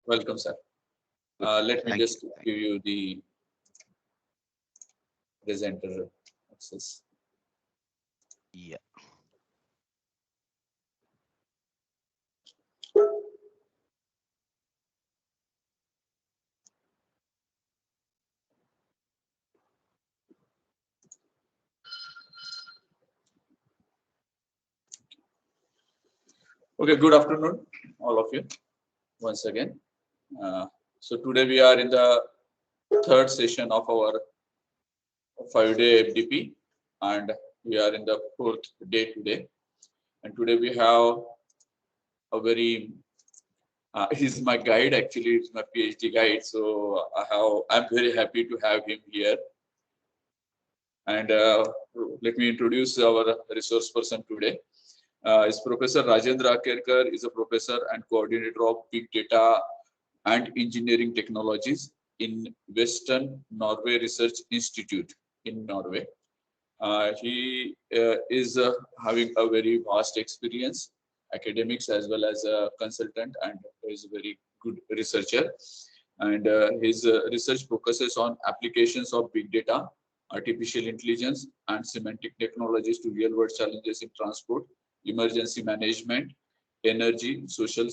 Welcome, sir. Let me Thank just you. give you the presenter access. Yeah. Okay, good afternoon, all of you, once again. So today we are in the third session of our 5-day FDP, and we are in the fourth day today. And today we have a very he's my guide. Actually, it's my PhD guide. So I'm very happy to have him here. And let me introduce our resource person today. Is Professor Rajendra Akerkar is a professor and coordinator of Big Data and Engineering Technologies in Western Norway Research Institute in Norway. He is having a very vast experience, academics as well as a consultant, and is a very good researcher. And his research focuses on applications of big data, artificial intelligence, and semantic technologies to real-world challenges in transport, emergency management, energy and social,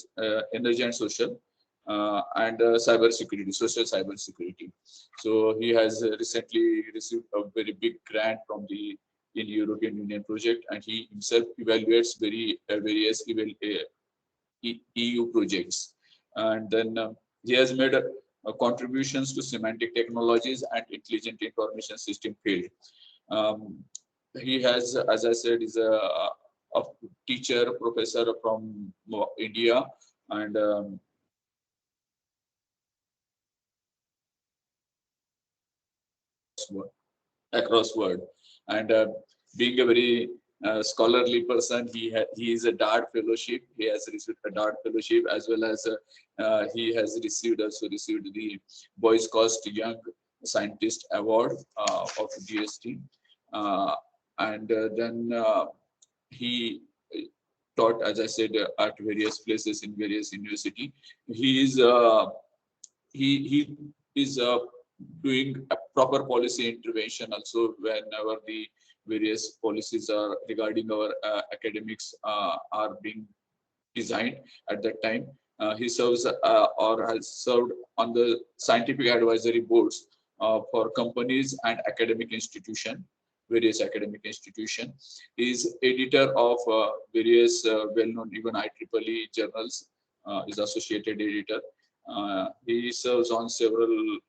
and cyber security, social cyber security. So he has recently received a very big grant from the in European Union project, and he himself evaluates various EU projects. And then he has made contributions to semantic technologies and intelligent information system field. Um, he has, as I said, is a teacher, professor from India, and across world. And being a very scholarly person, he is a DART fellowship. He has received a DART fellowship, as well as he has received the Boyce Cost Young Scientist Award of GST. Uh, and then he taught, as I said, at various places in various university. He is he is doing a proper policy intervention also whenever the various policies are regarding our academics are being designed at that time. He serves or has served on the scientific advisory boards for companies and academic institution, various academic institution. He is editor of various well-known even IEEE journals. Is associated editor. He serves on several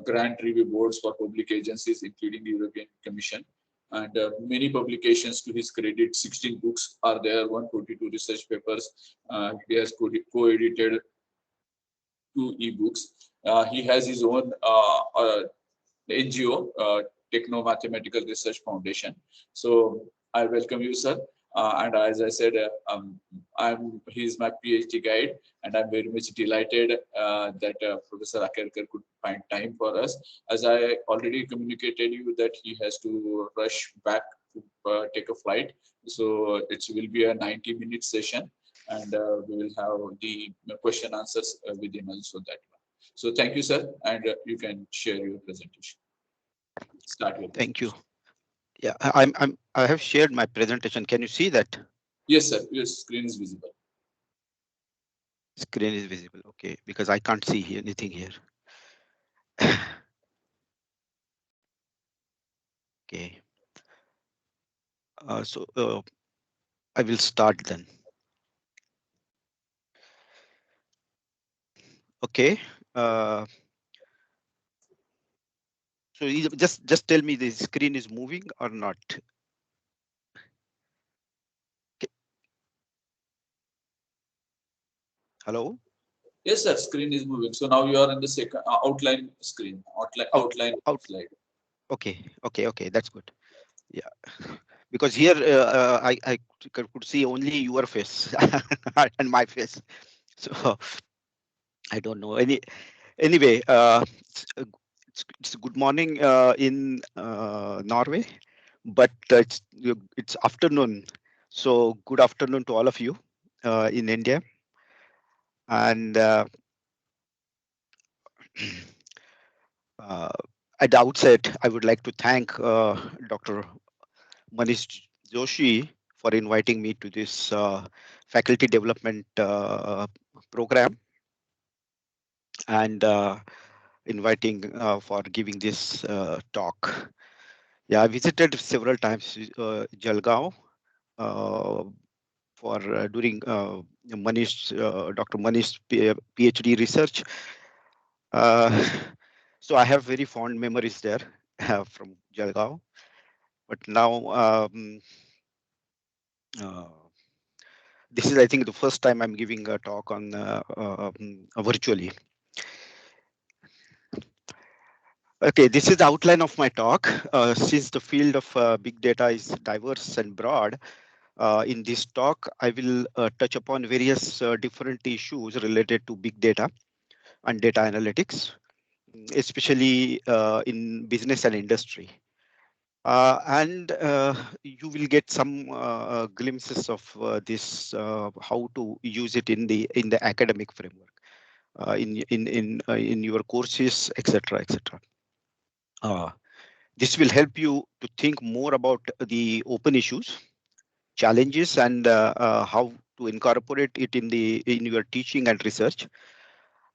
grant review boards for public agencies, including the European Commission. And many publications to his credit, 16 books are there, 142 research papers. He has co-edited 2 ebooks. He has his own NGO, Techno Mathematical Research Foundation. So I welcome you, sir. And as I said, he's my PhD guide, and I'm very much delighted that Professor Akerkar could find time for us. As I already communicated you that he has to rush back to take a flight, so it will be a 90-minute session, and we will have the question answers within also that one. So thank you, sir, and you can share your presentation. Start your Thank you. presentation. Yeah, I have shared my presentation. Can you see that? Yes, sir. Your screen is visible. Screen is visible. Okay, because I can't see anything here. Okay. So I will start then. Okay. So just tell me the screen is moving or not. Okay. Hello. Yes, sir. Screen is moving. So now you are in the second outline screen, Out outline out. slide. Okay. That's good. Yeah. Because here I could see only your face and my face. So I don't know. Anyway, it's good morning in Norway, but it's afternoon. So good afternoon to all of you in India. And Uh, at the outset, I would like to thank Dr. Manish Joshi for inviting me to this faculty development program and inviting for giving this talk. Yeah, I visited several times Jalgaon uh, for during Dr. Manish PhD research. Uh, so I have very fond memories there from Jalgaon. But now uh, this is, I think, the first time I'm giving a talk on virtually. Okay, this is the outline of my talk. Since the field of big data is diverse and broad, in this talk, I will touch upon various different issues related to big data and data analytics, especially in business and industry. And you will get some glimpses of this, how to use it in the academic framework, in your courses, etc., etc. Uh, this will help you to think more about the open issues, challenges, and how to incorporate it in your teaching and research.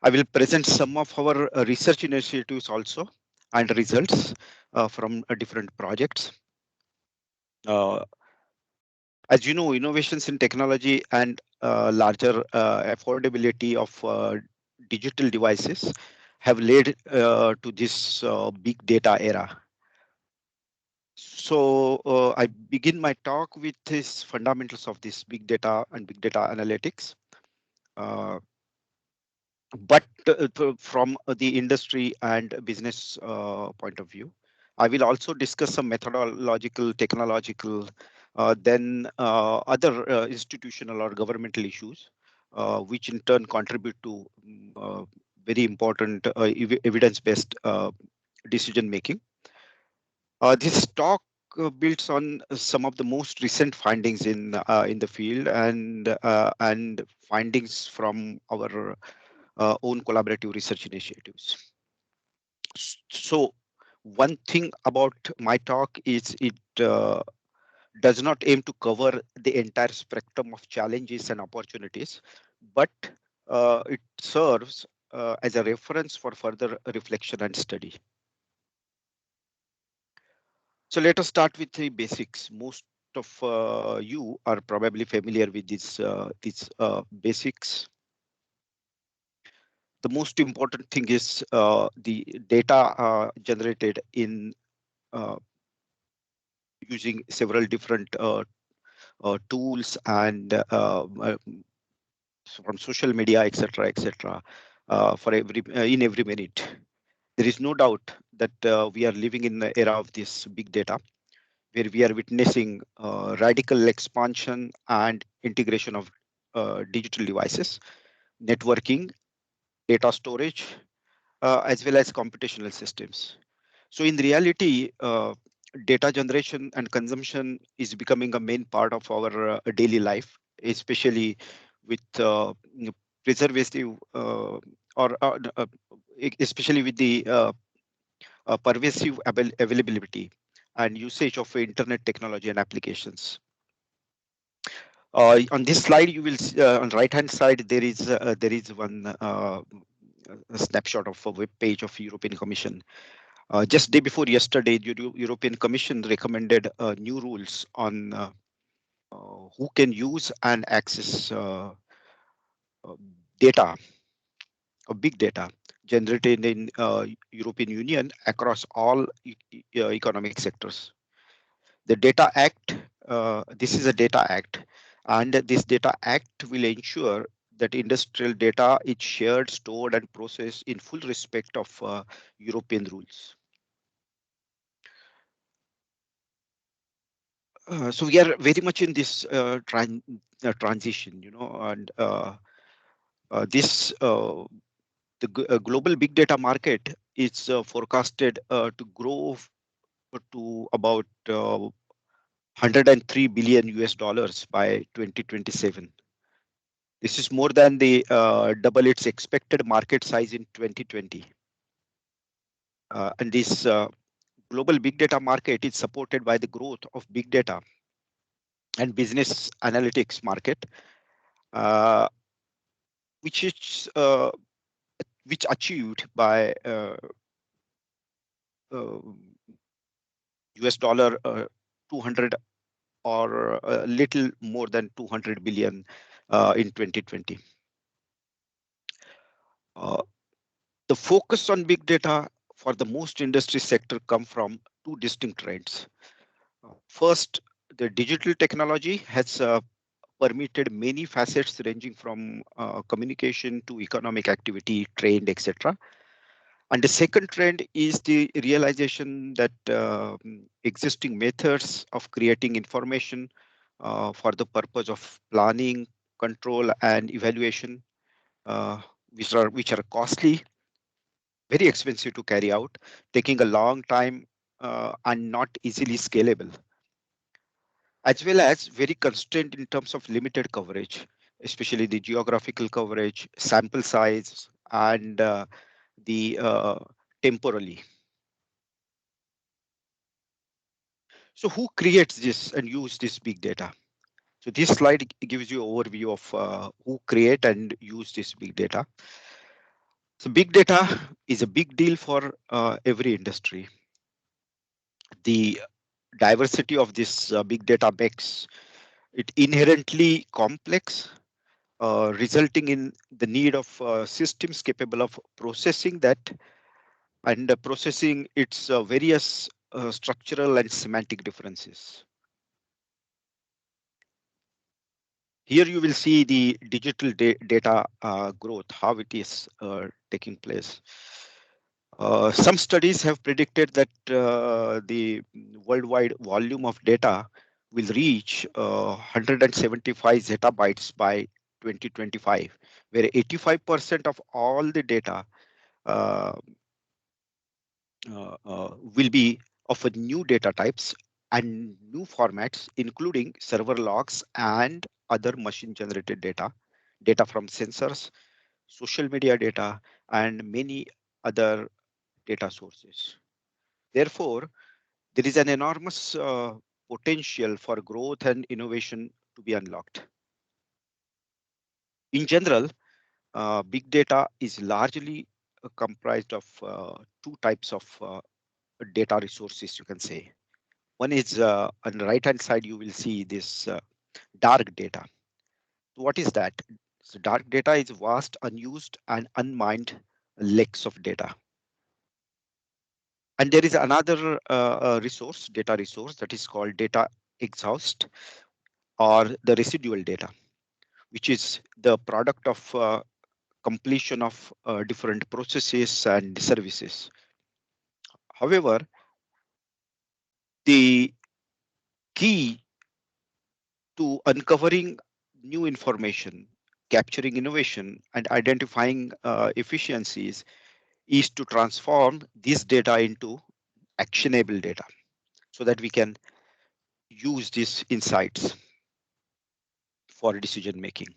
I will present some of our research initiatives also and results from different projects. Uh, as you know, innovations in technology and larger affordability of digital devices have led to this big data era. So I begin my talk with these fundamentals of this big data and big data analytics. Uh, but from the industry and business point of view. I will also discuss some methodological, technological, then other institutional or governmental issues, which in turn contribute to very important evidence-based decision making. This talk builds on some of the most recent findings in the field and findings from our own collaborative research initiatives. So one thing about my talk is it does not aim to cover the entire spectrum of challenges and opportunities, but it serves as a reference for further reflection and study. So let us start with the basics. Most of you are probably familiar with these basics. The most important thing is the data generated in uh, using several different tools and from social media, etc., etc. For in every minute. There is no doubt that we are living in the era of this big data, where we are witnessing radical expansion and integration of digital devices, networking, data storage, as well as computational systems. So in reality, data generation and consumption is becoming a main part of our daily life, especially with preservative especially with the pervasive availability and usage of internet technology and applications. On this slide, you will see, on right hand side there is one a snapshot of a web page of European Commission. Just day before yesterday, European Commission recommended new rules on who can use and access uh, data, big data generated in European Union across all economic sectors. The Data Act, this is a Data Act, and this Data Act will ensure that industrial data is shared, stored, and processed in full respect of European rules. So we are very much in this transition, you know, and this global big data market is forecasted to grow to about 103 billion US dollars by 2027. This is more than the double its expected market size in 2020. And this global big data market is supported by the growth of big data and business analytics market, uh, which is which achieved by uh, US dollar 200 or a little more than 200 billion in 2020. Uh, the focus on big data for the most industry sector come from two distinct trends. First, the digital technology has permitted many facets ranging from communication to economic activity, trade, etc. And the second trend is the realization that existing methods of creating information for the purpose of planning, control, and evaluation, uh, which are costly, very expensive to carry out, taking a long time, and not easily scalable, as well as very constrained in terms of limited coverage, especially the geographical coverage, sample size, and the temporally. So who creates this and use this big data? So this slide gives you overview of who create and use this big data. So big data is a big deal for every industry. The diversity of this big data makes it inherently complex, resulting in the need of systems capable of processing that and processing its various structural and semantic differences. Here you will see the digital data growth, how it is taking place. Some studies have predicted that the worldwide volume of data will reach 175 zettabytes by 2025, where 85% of all the data uh, will be of a new data types and new formats, including server logs and other machine generated data, data from sensors, social media data, and many other data sources. Therefore, there is an enormous potential for growth and innovation to be unlocked. In general, big data is largely comprised of two types of data resources, you can say. One is on the right hand side, you will see this dark data. What is that? So dark data is vast, unused, and unmined lakes of data. And there is another resource, data resource, that is called data exhaust or the residual data, which is the product of completion of different processes and services. However, the key to uncovering new information, capturing innovation, and identifying efficiencies is to transform this data into actionable data so that we can use these insights for decision making.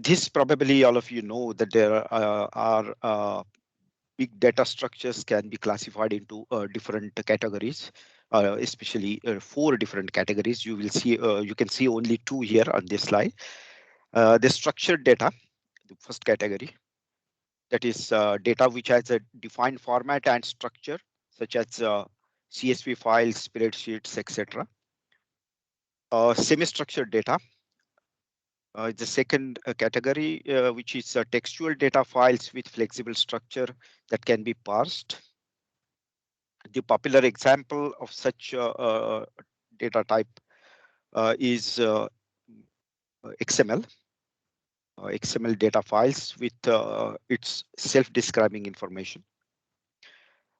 This probably all of you know that there are big data structures can be classified into different categories, especially four different categories. You will see, you can see only two here on this slide. The structured data, the first category, that is data which has a defined format and structure, such as CSV files, spreadsheets, etc. Semi-structured data, the second category, which is textual data files with flexible structure that can be parsed. The popular example of such data type is XML. XML data files with its self-describing information.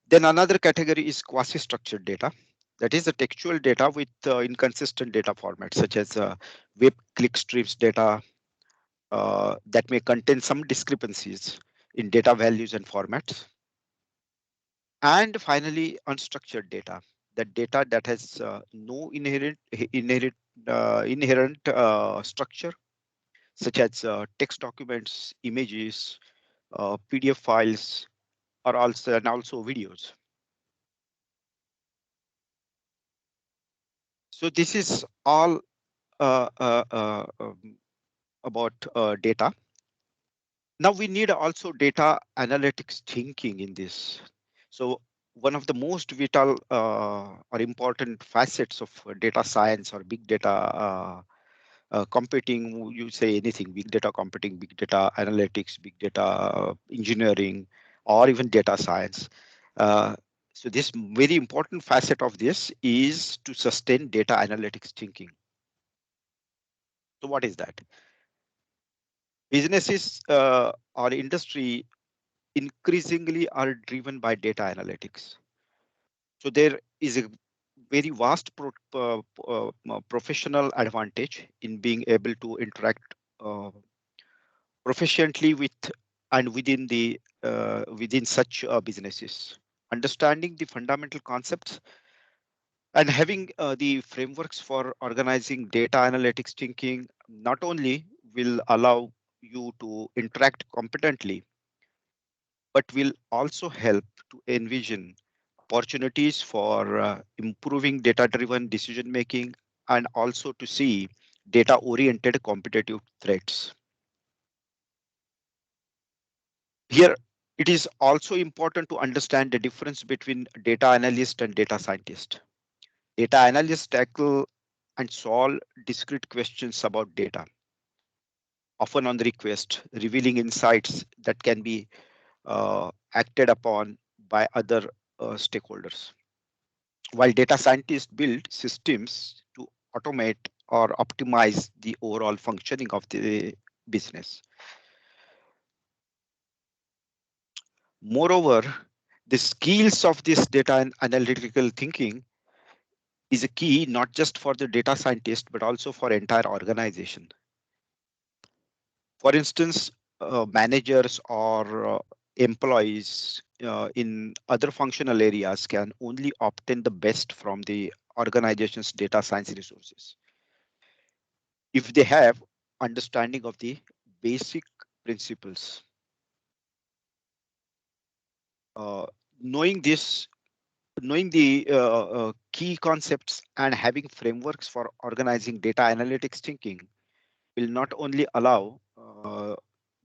Then another category is quasi-structured data. That is the textual data with inconsistent data formats, such as web click streams data that may contain some discrepancies in data values and formats. And finally, unstructured data, the data that has no inherent structure, such as text documents, images, PDF files, or also and also videos. So this is all about data. Now we need also data analytics thinking in this. So one of the most vital or important facets of data science or big data computing, you say anything, big data computing, big data analytics, big data engineering, or even data science. Uh, so this very important facet of this is to sustain data analytics thinking. So what is that? Businesses or industry increasingly are driven by data analytics. So there is a very vast professional advantage in being able to interact proficiently with and within such businesses. Understanding the fundamental concepts and having the frameworks for organizing data analytics thinking not only will allow you to interact competently, but will also help to envision opportunities for improving data-driven decision making and also to see data-oriented competitive threats. Here, it is also important to understand the difference between data analyst and data scientist. Data analysts tackle and solve discrete questions about data, often on request, revealing insights that can be acted upon by other stakeholders. While data scientists build systems to automate or optimize the overall functioning of the business. Moreover, the skills of this data and analytical thinking is a key not just for the data scientist, but also for entire organization. For instance, managers or employees in other functional areas can only obtain the best from the organization's data science resources if they have understanding of the basic principles. Uh, knowing this, knowing the key concepts and having frameworks for organizing data analytics thinking will not only allow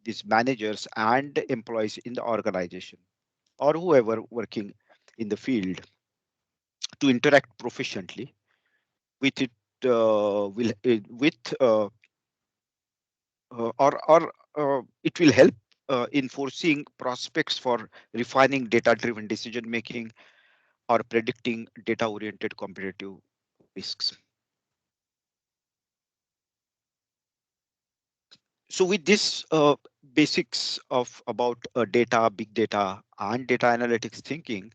these managers and employees in the organization or whoever working in the field to interact proficiently with it will with or it will help in foreseeing prospects for refining data-driven decision making or predicting data-oriented competitive risks. So with this basics of about data, big data, and data analytics thinking,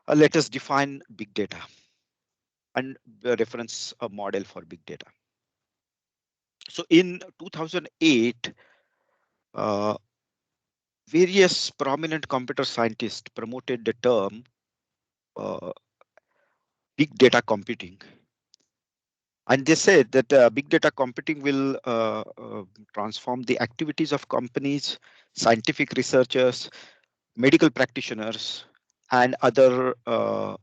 let us define big data and reference a model for big data. So in 2008, uh, various prominent computer scientists promoted the term uh, big data computing. And they said that big data computing will transform the activities of companies, scientific researchers, medical practitioners, and other uh,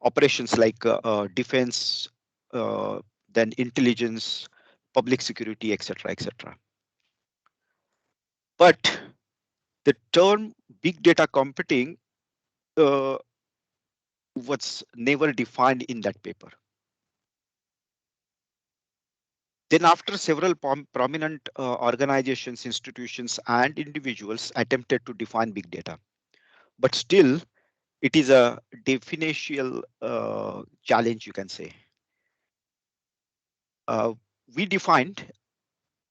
operations like defense, uh, then intelligence, public security, etc., etc. But the term big data computing uh, was never defined in that paper. Then after several prominent organizations, institutions, and individuals attempted to define big data, but still it is a definitional challenge, you can say. Uh, we defined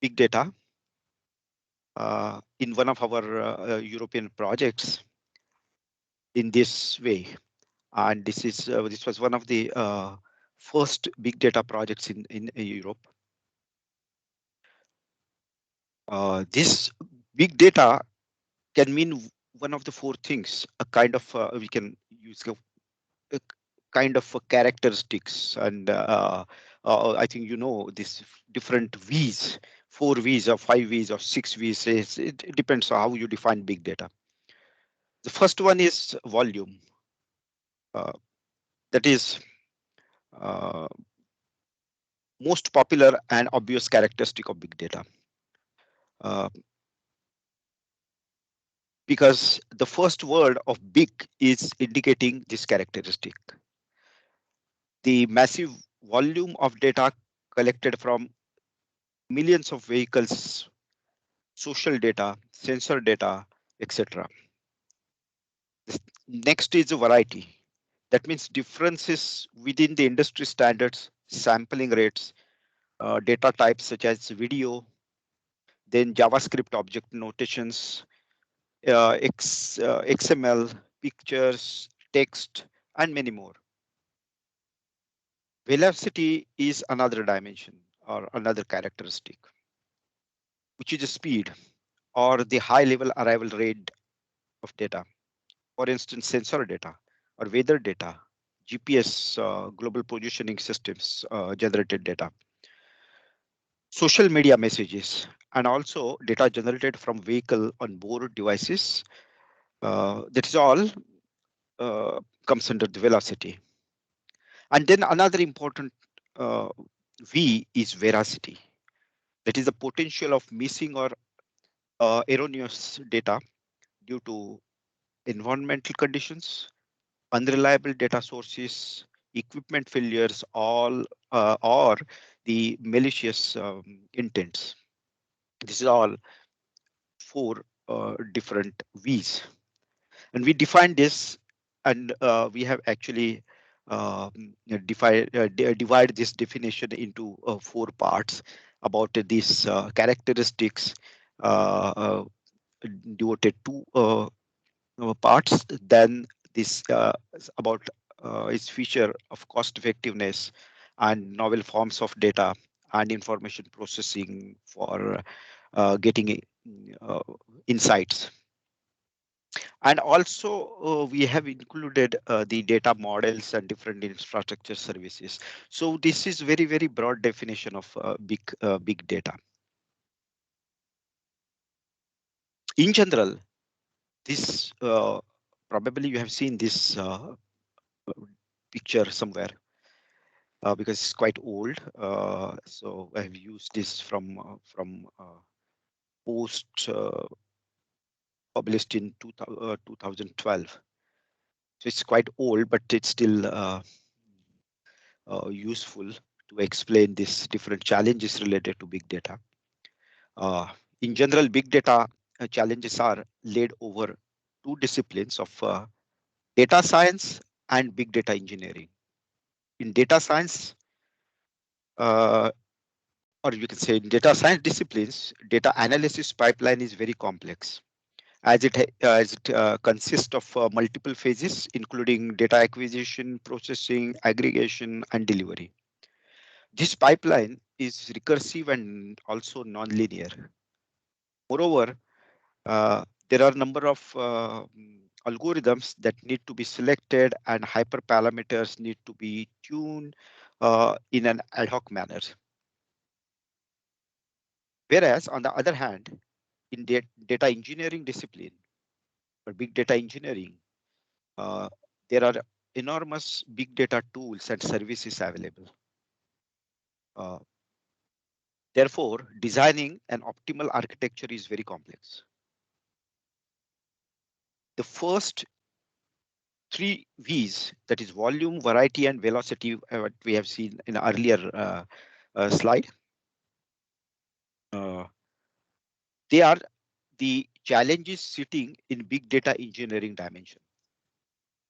big data in one of our European projects in this way. And this was one of the first big data projects in Europe. This big data can mean one of the four things, a kind of we can use a kind of characteristics, and I think you know this different V's, four V's or five V's or six V's. It depends on how you define big data. The first one is volume. That is uh, most popular and obvious characteristic of big data. Uh, because the first word of big is indicating this characteristic. The massive volume of data collected from millions of vehicles, social data, sensor data, etc. Next is the variety. That means differences within the industry standards, sampling rates, data types such as video, then JavaScript object notations, XML, pictures, text, and many more. Velocity is another dimension or another characteristic, which is the speed or the high level arrival rate of data. For instance, sensor data or weather data, GPS, global positioning systems generated data, social media messages, and also data generated from vehicle on board devices. That is all comes under the velocity. And then another important uh, V is veracity. That is the potential of missing or erroneous data due to environmental conditions, unreliable data sources, equipment failures, all or the malicious intents. This is all four different V's, and we define this, and we have actually divide this definition into four parts about these characteristics uh, uh, devoted to parts. Then this about its feature of cost effectiveness and novel forms of data and information processing for getting uh, insights. And also we have included the data models and different infrastructure services. So this is very broad definition of big data. In general, this probably you have seen this picture somewhere because it's quite old. So I have used this from post published in 2012. So it's quite old, but it's still useful to explain these different challenges related to big data. Uh, in general, big data challenges are laid over two disciplines of data science and big data engineering. In data science, uh, or you can say in data science disciplines, data analysis pipeline is very complex as it consists of multiple phases, including data acquisition, processing, aggregation, and delivery. This pipeline is recursive and also non-linear. Moreover, there are a number of algorithms that need to be selected and hyperparameters need to be tuned in an ad hoc manner. Whereas, on the other hand, in data engineering discipline or big data engineering, uh, there are enormous big data tools and services available. Uh, Therefore, designing an optimal architecture is very complex. The first three V's, that is volume, variety, and velocity, what we have seen in an earlier slide. Uh, they are the challenges sitting in big data engineering dimension.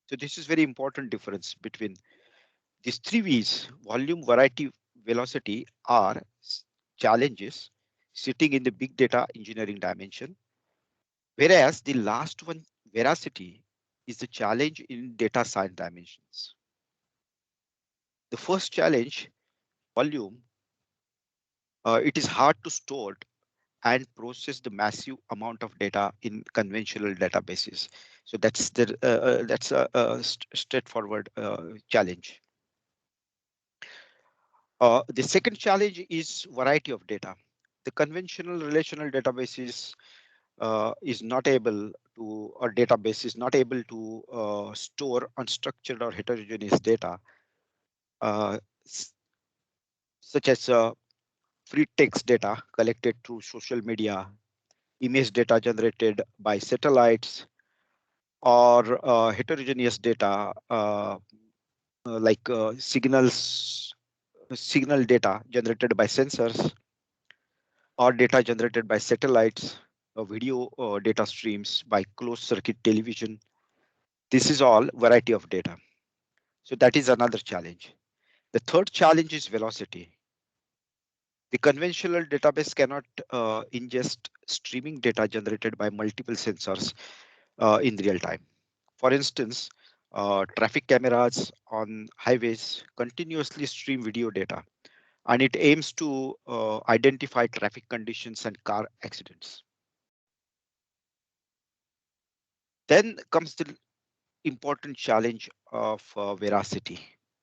So this is very important difference between these three V's, volume, variety, velocity, are challenges sitting in the big data engineering dimension. Whereas the last one, veracity, is the challenge in data science dimensions. The first challenge, volume, it is hard to store and process the massive amount of data in conventional databases. So that's a straightforward challenge. The second challenge is variety of data. The conventional relational databases is not able to, or database is not able to store unstructured or heterogeneous data, uh, such as free text data collected through social media, image data generated by satellites, or heterogeneous data like signal data generated by sensors, or data generated by satellites, video data streams by closed circuit television. This is all variety of data. So that is another challenge. The third challenge is velocity. The conventional database cannot ingest streaming data generated by multiple sensors in real time. For instance, traffic cameras on highways continuously stream video data, and it aims to identify traffic conditions and car accidents. Then comes the important challenge of veracity,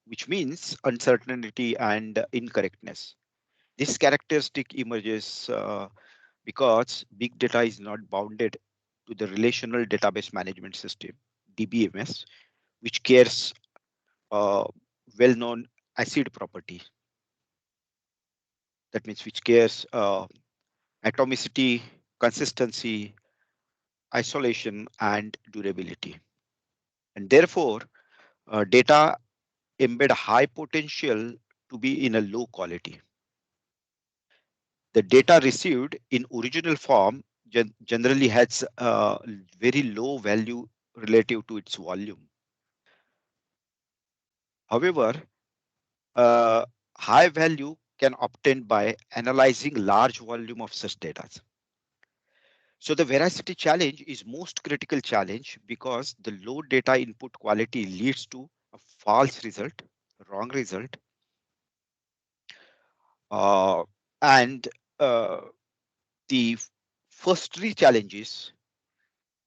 which means uncertainty and incorrectness. This characteristic emerges because big data is not bounded to the relational database management system, DBMS, which cares well-known acid property. That means which cares atomicity, consistency, isolation, and durability. And therefore, data embed high potential to be in a low quality. The data received in original form generally has very low value relative to its volume. However, uh, high value can obtained by analyzing large volume of such data. So the veracity challenge is most critical challenge because the low data input quality leads to a false result, wrong result, uh, and the first three challenges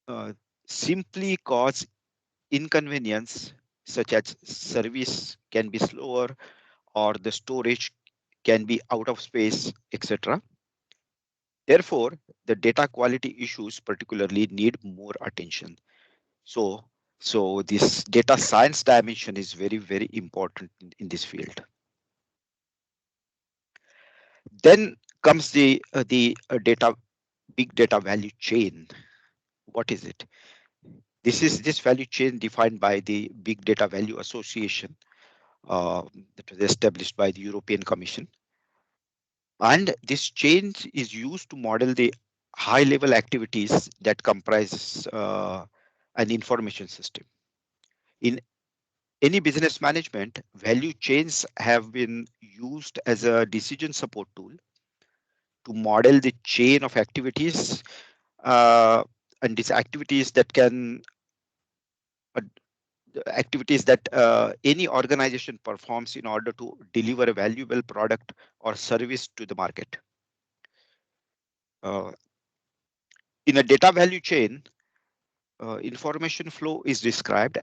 uh, simply cause inconvenience, such as service can be slower or the storage can be out of space, etc. Therefore, the data quality issues particularly need more attention. So, so this data science dimension is very, very important in this field. Then comes the data big data value chain. What is it? This is this value chain defined by the Big Data Value Association that was established by the European Commission. And this chain is used to model the high level activities that comprise an information system. In any business management, value chains have been used as a decision support tool to model the chain of activities uh, and these activities that can uh, activities that any organization performs in order to deliver a valuable product or service to the market. Uh, in a data value chain, information flow is described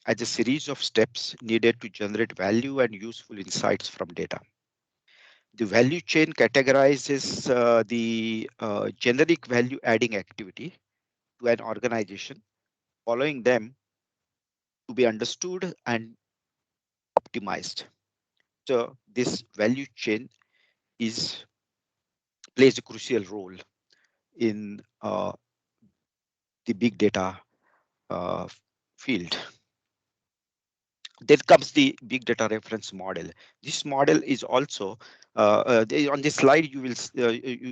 as a series of steps needed to generate value and useful insights from data. The value chain categorizes the generic value adding activity to an organization, following them to be understood and optimized. So this value chain is plays a crucial role in the big data uh, field. Then comes the big data reference model. This model is also on this slide. You will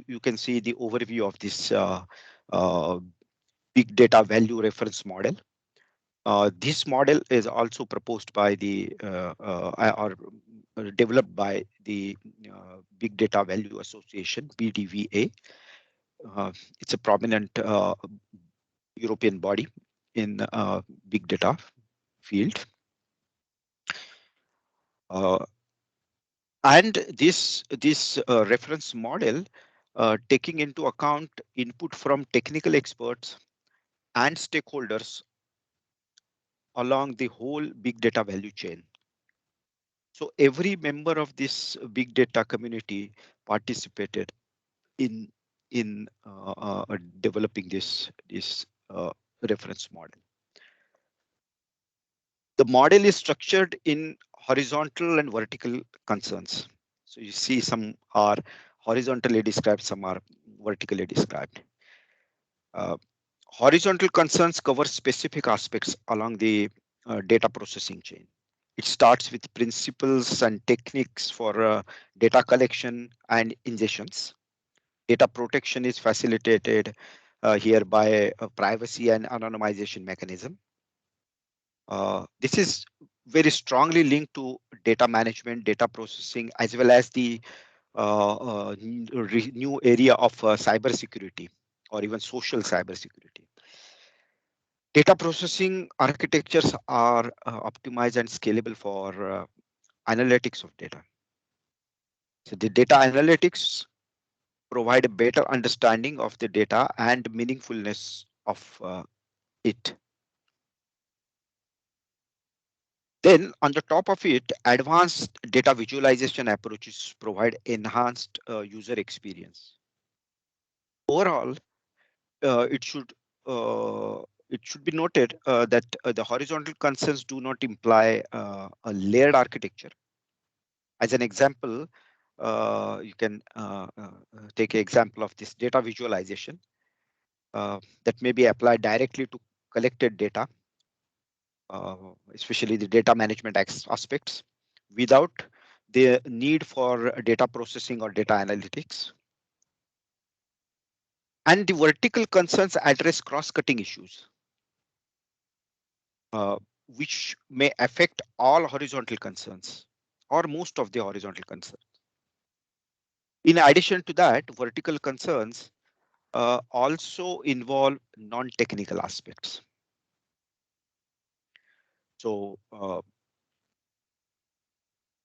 you can see the overview of this uh, big data value reference model. This model is also proposed by the or developed by the Big Data Value Association (BDVA). It's a prominent European body in big data field. Uh, and this reference model taking into account input from technical experts and stakeholders along the whole big data value chain. So every member of this big data community participated in developing this reference model. The model is structured in horizontal and vertical concerns. So you see some are horizontally described, some are vertically described. Uh, Horizontal concerns cover specific aspects along the data processing chain. It starts with principles and techniques for data collection and ingestions. Data protection is facilitated here by a privacy and anonymization mechanism. This is very strongly linked to data management, data processing, as well as the new area of cybersecurity or even social cybersecurity. Data processing architectures are optimized and scalable for analytics of data. So the data analytics provide a better understanding of the data and meaningfulness of it. Then on the top of it, advanced data visualization approaches provide enhanced user experience. Overall, uh, it should it should be noted that the horizontal concerns do not imply a layered architecture. As an example, you can take an example of this data visualization that may be applied directly to collected data, especially the data management aspects, without the need for data processing or data analytics. And the vertical concerns address cross-cutting issues, uh, which may affect all horizontal concerns or most of the horizontal concerns. In addition to that, vertical concerns also involve non-technical aspects. So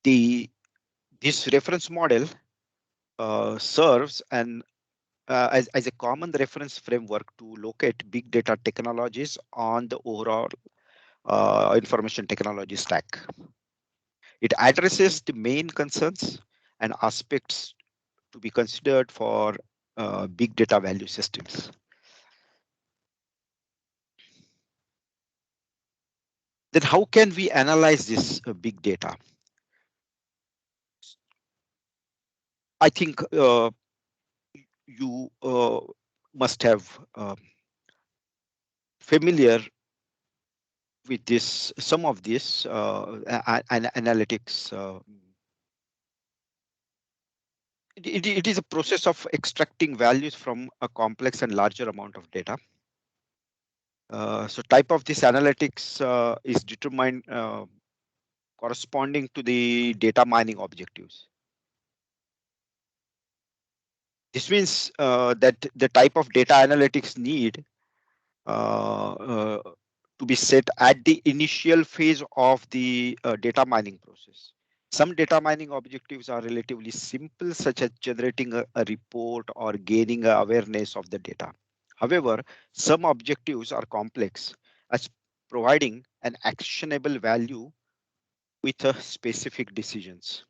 this reference model serves as a common reference framework to locate big data technologies on the overall information technology stack. It addresses the main concerns and aspects to be considered for big data value systems. Then how can we analyze this big data? I think you must have familiar with this, some of this analytics. It is a process of extracting values from a complex and larger amount of data. So type of this analytics is determined corresponding to the data mining objectives. This means that the type of data analytics need to be set at the initial phase of the data mining process. Some data mining objectives are relatively simple, such as generating a report or gaining awareness of the data. However, some objectives are complex, as providing an actionable value with specific decisions.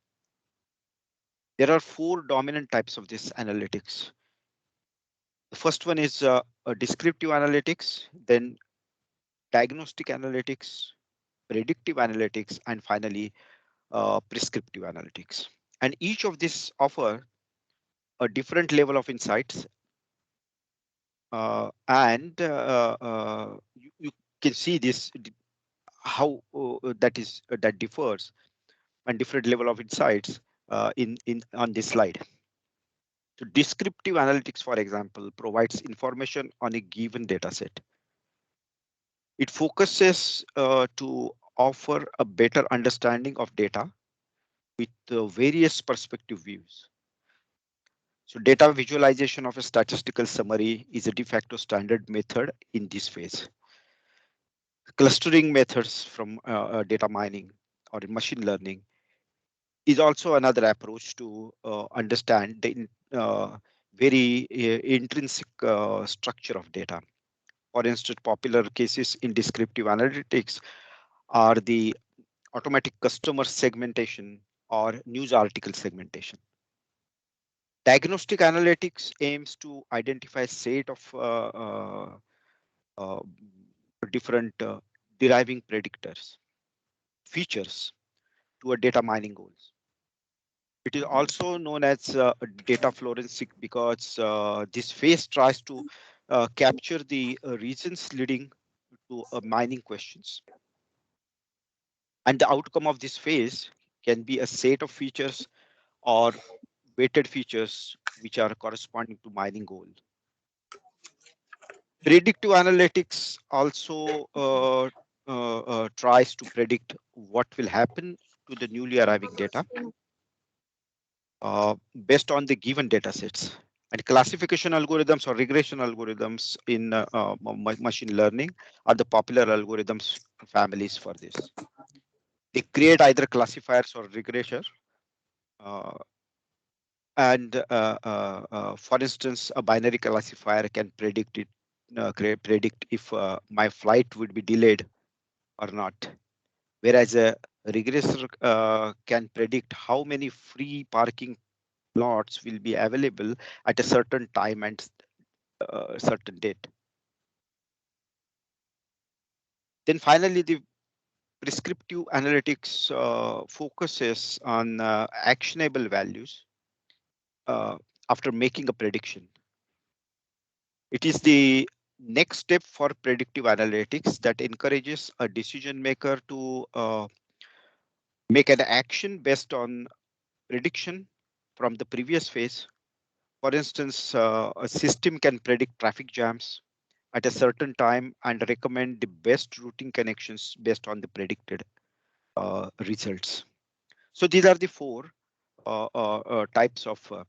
There are four dominant types of this analytics. The first one is descriptive analytics, then diagnostic analytics, predictive analytics, and finally prescriptive analytics. And each of these offer a different level of insights, you can see this how that differs and different level of insights in on this slide. So descriptive analytics, for example, provides information on a given data set. It focuses to offer a better understanding of data with various perspective views. So data visualization of a statistical summary is a de facto standard method in this phase. Clustering methods from data mining or machine learning is also another approach to understand the very intrinsic structure of data. For instance, popular cases in descriptive analytics are the automatic customer segmentation or news article segmentation. Diagnostic analytics aims to identify a set of different deriving predictors, features to a data mining goals. It is also known as data forensic because this phase tries to capture the reasons leading to mining questions. And the outcome of this phase can be a set of features or weighted features which are corresponding to mining goal. Predictive analytics also tries to predict what will happen to the newly arriving data based on the given data sets. And classification algorithms or regression algorithms in machine learning are the popular algorithms families for this. They create either classifiers or regressor. Uh, for instance, a binary classifier can predict it, predict if my flight would be delayed or not, whereas a regressor can predict how many free parking lots will be available at a certain time and certain date. Then finally, the prescriptive analytics focuses on actionable values after making a prediction. It is the next step for predictive analytics that encourages a decision maker to make an action based on prediction from the previous phase. For instance, a system can predict traffic jams at a certain time and recommend the best routing connections based on the predicted results. So these are the four types of for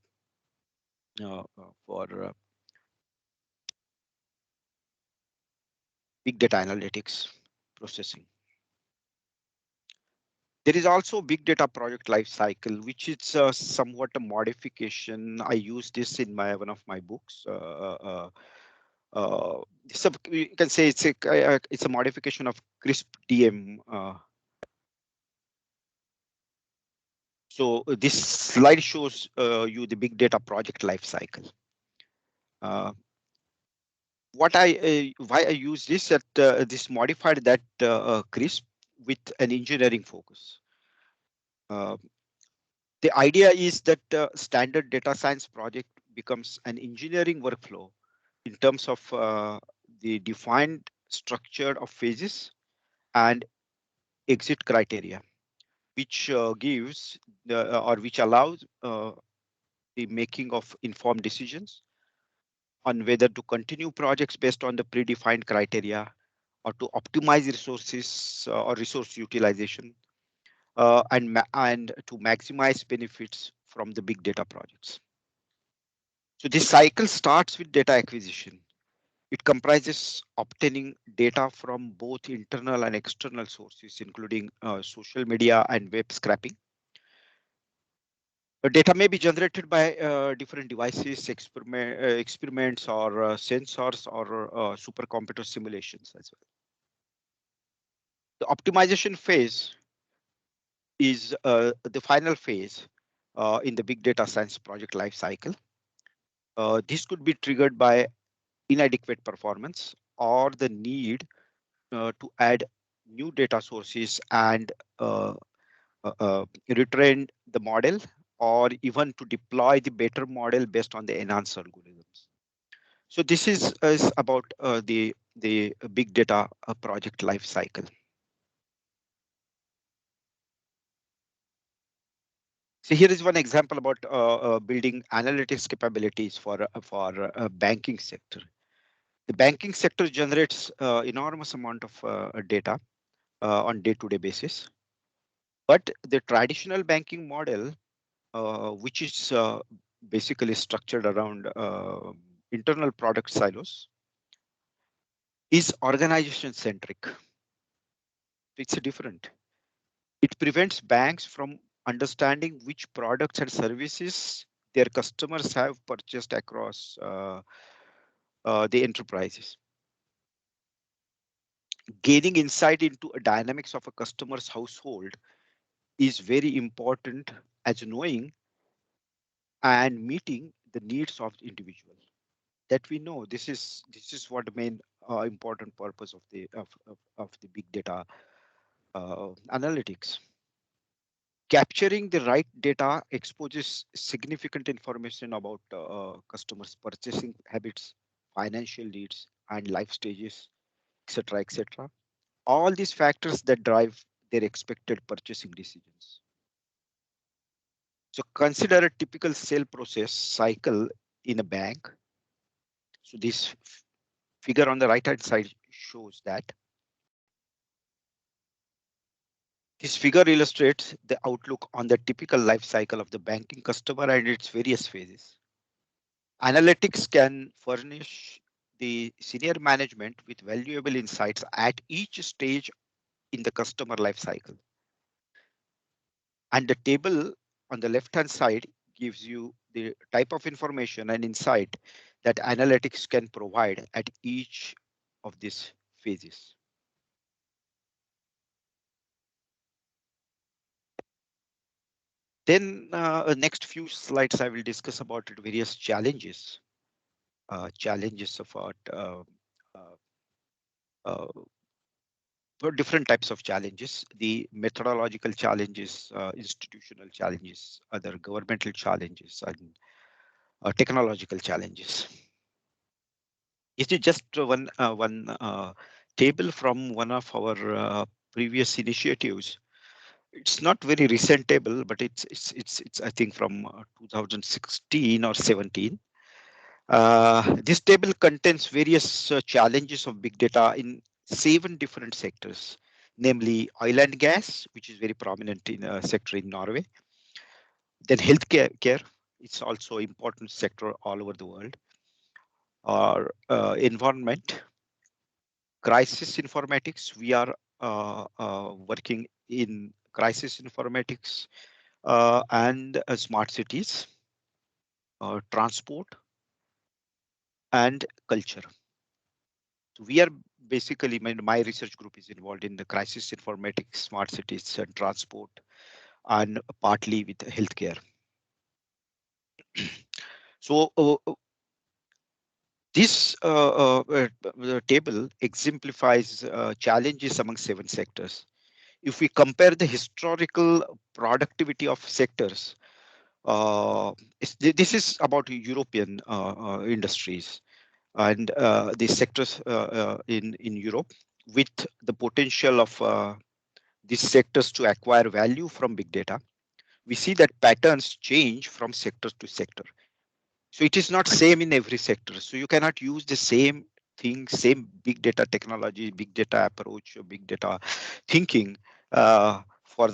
big data analytics processing. There is also big data project life cycle, which is somewhat a modification. I use this in one of my books. So you can say it's a modification of CRISP DM. So this slide shows you the big data project life cycle. Why I use this this modified that CRISP with an engineering focus. Uh, the idea is that standard data science project becomes an engineering workflow in terms of the defined structure of phases and exit criteria, which gives or which allows the making of informed decisions on whether to continue projects based on the predefined criteria or to optimize resources or resource utilization and to maximize benefits from the big data projects. So this cycle starts with data acquisition. It comprises obtaining data from both internal and external sources, including social media and web scraping. Data may be generated by different devices, experiments, or sensors, or supercomputer simulations as well. The optimization phase is the final phase in the big data science project life cycle. This could be triggered by inadequate performance or the need to add new data sources and retrain the model, or even to deploy the better model based on the enhanced algorithms. So this is about the big data project life cycle. So here is one example about building analytics capabilities for banking sector. The banking sector generates enormous amount of data on day-to-day basis, but the traditional banking model, which is basically structured around internal product silos, is organization centric. It's different. It prevents banks from understanding which products and services their customers have purchased across the enterprises. Gaining insight into a dynamics of a customer's household is very important as knowing and meeting the needs of the individual. That we know this is what the main important purpose of the big data analytics. Capturing the right data exposes significant information about customers' purchasing habits, financial needs, and life stages, etc., etc. All these factors that drive their expected purchasing decisions. So consider a typical sale process cycle in a bank. So this figure on the right hand side shows that. This figure illustrates the outlook on the typical life cycle of the banking customer and its various phases. Analytics can furnish the senior management with valuable insights at each stage in the customer life cycle. And the table on the left hand side gives you the type of information and insight that analytics can provide at each of these phases. Then next few slides, I will discuss about various challenges of uh, uh, for different types of challenges, the methodological challenges, institutional challenges, other governmental challenges, and technological challenges. Is it just one table from one of our previous initiatives? It's not very recent table, but it's I think from 2016 or 17. This table contains various challenges of big data in 7 different sectors, namely oil and gas, which is very prominent in a sector in Norway. Then healthcare, it's also important sector all over the world. Or environment, crisis informatics. We are working in crisis informatics and smart cities, transport, and culture. So we are basically, my research group is involved in the crisis informatics, smart cities, and transport, and partly with healthcare. So this table exemplifies challenges among 7 sectors. If we compare the historical productivity of sectors, this is about European industries and the sectors in Europe, with the potential of these sectors to acquire value from big data. We see that patterns change from sector to sector. So it is not same in every sector. So you cannot use the same thing, same big data technology, big data approach, or big data thinking for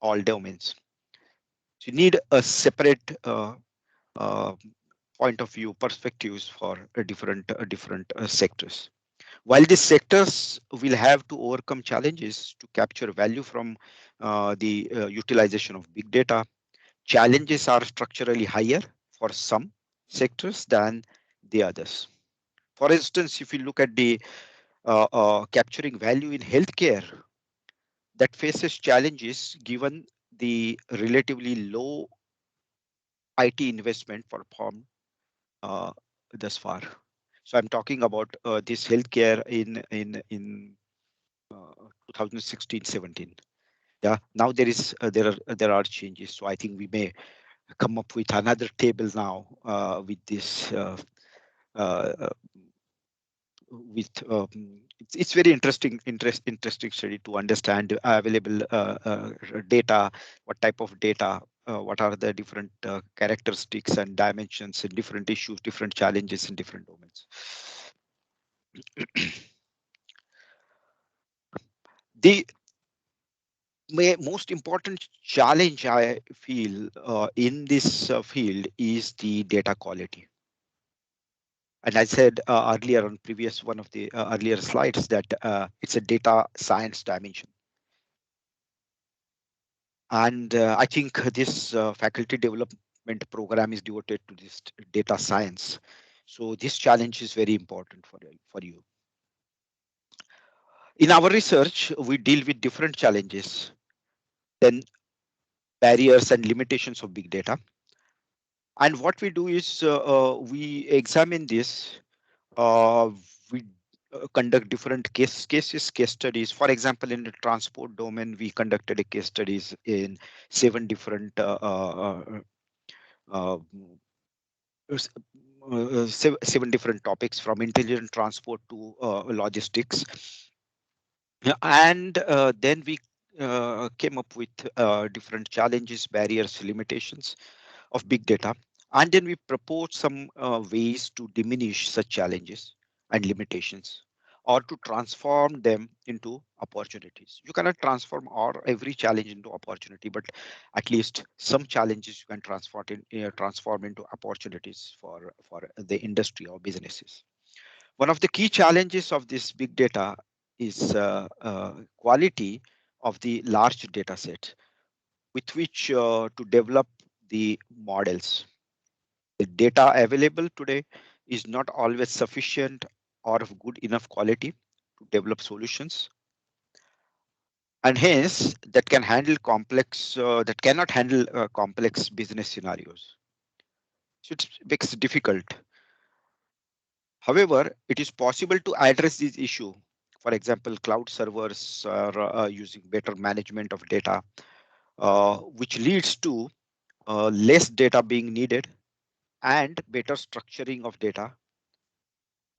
all domains. So you need a separate uh, point of view perspectives for different sectors. While these sectors will have to overcome challenges to capture value from the utilization of big data, challenges are structurally higher for some sectors than the others. For instance, if you look at the capturing value in healthcare, that faces challenges given the relatively low IT investment performed uh, thus far. So I'm talking about this healthcare in 2016-17. Yeah, now there are changes. So I think we may come up with another table now with this uh, with it's very interesting study to understand available data, what type of data, what are the different characteristics and dimensions and different issues, different challenges in different domains. The most important challenge I feel in this field is the data quality. And I said earlier on previous one of the earlier slides that it's a data science dimension. And I think this faculty development program is devoted to this data science. So this challenge is very important for you. In our research, we deal with different challenges, then barriers and limitations of big data. And what we do is we examine this Uh, we conduct different case studies. For example, in the transport domain, we conducted a case studies in 7 different uh, s- 7 different topics, from intelligent transport to logistics. Yeah, and then we came up with different challenges, barriers, limitations of big data. And then we proposed some ways to diminish such challenges and limitations, or to transform them into opportunities. You cannot transform or every challenge into opportunity, but at least some challenges you can transform into opportunities for the industry or businesses. One of the key challenges of this big data is quality of the large data set with which to develop the models. The data available today is not always sufficient or of good enough quality to develop solutions, and hence that cannot handle complex business scenarios. So it makes it difficult. However, it is possible to address this issue. For example, cloud servers are using better management of data, which leads to less data being needed and better structuring of data,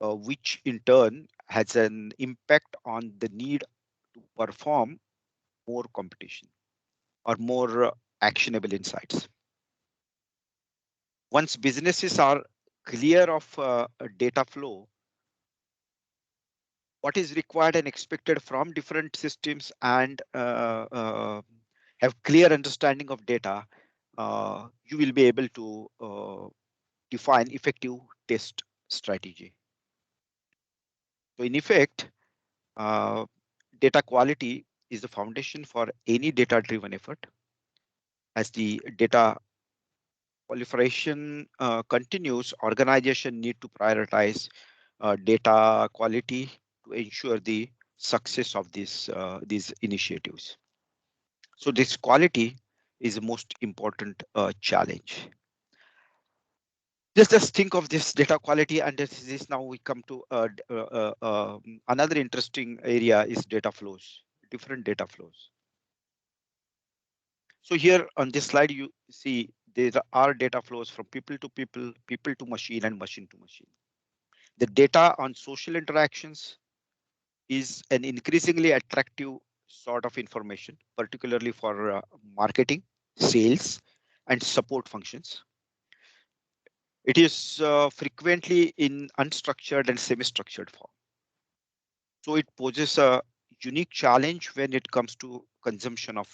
which in turn has an impact on the need to perform more competition or more actionable insights. Once businesses are clear of a data flow, what is required and expected from different systems, and have clear understanding of data, you will be able to define effective test strategy. So in effect, uh, data quality is the foundation for any data driven effort. As the data proliferation continues, organization need to prioritize data quality to ensure the success of these initiatives. So this quality is the most important challenge. Just think of this data quality, and this now we come to another interesting area is data flows, different data flows. So here on this slide, you see there are data flows from people to people, people to machine, and machine to machine. The data on social interactions is an increasingly attractive sort of information, particularly for marketing, sales, and support functions. It is frequently in unstructured and semi-structured form. So it poses a unique challenge when it comes to consumption of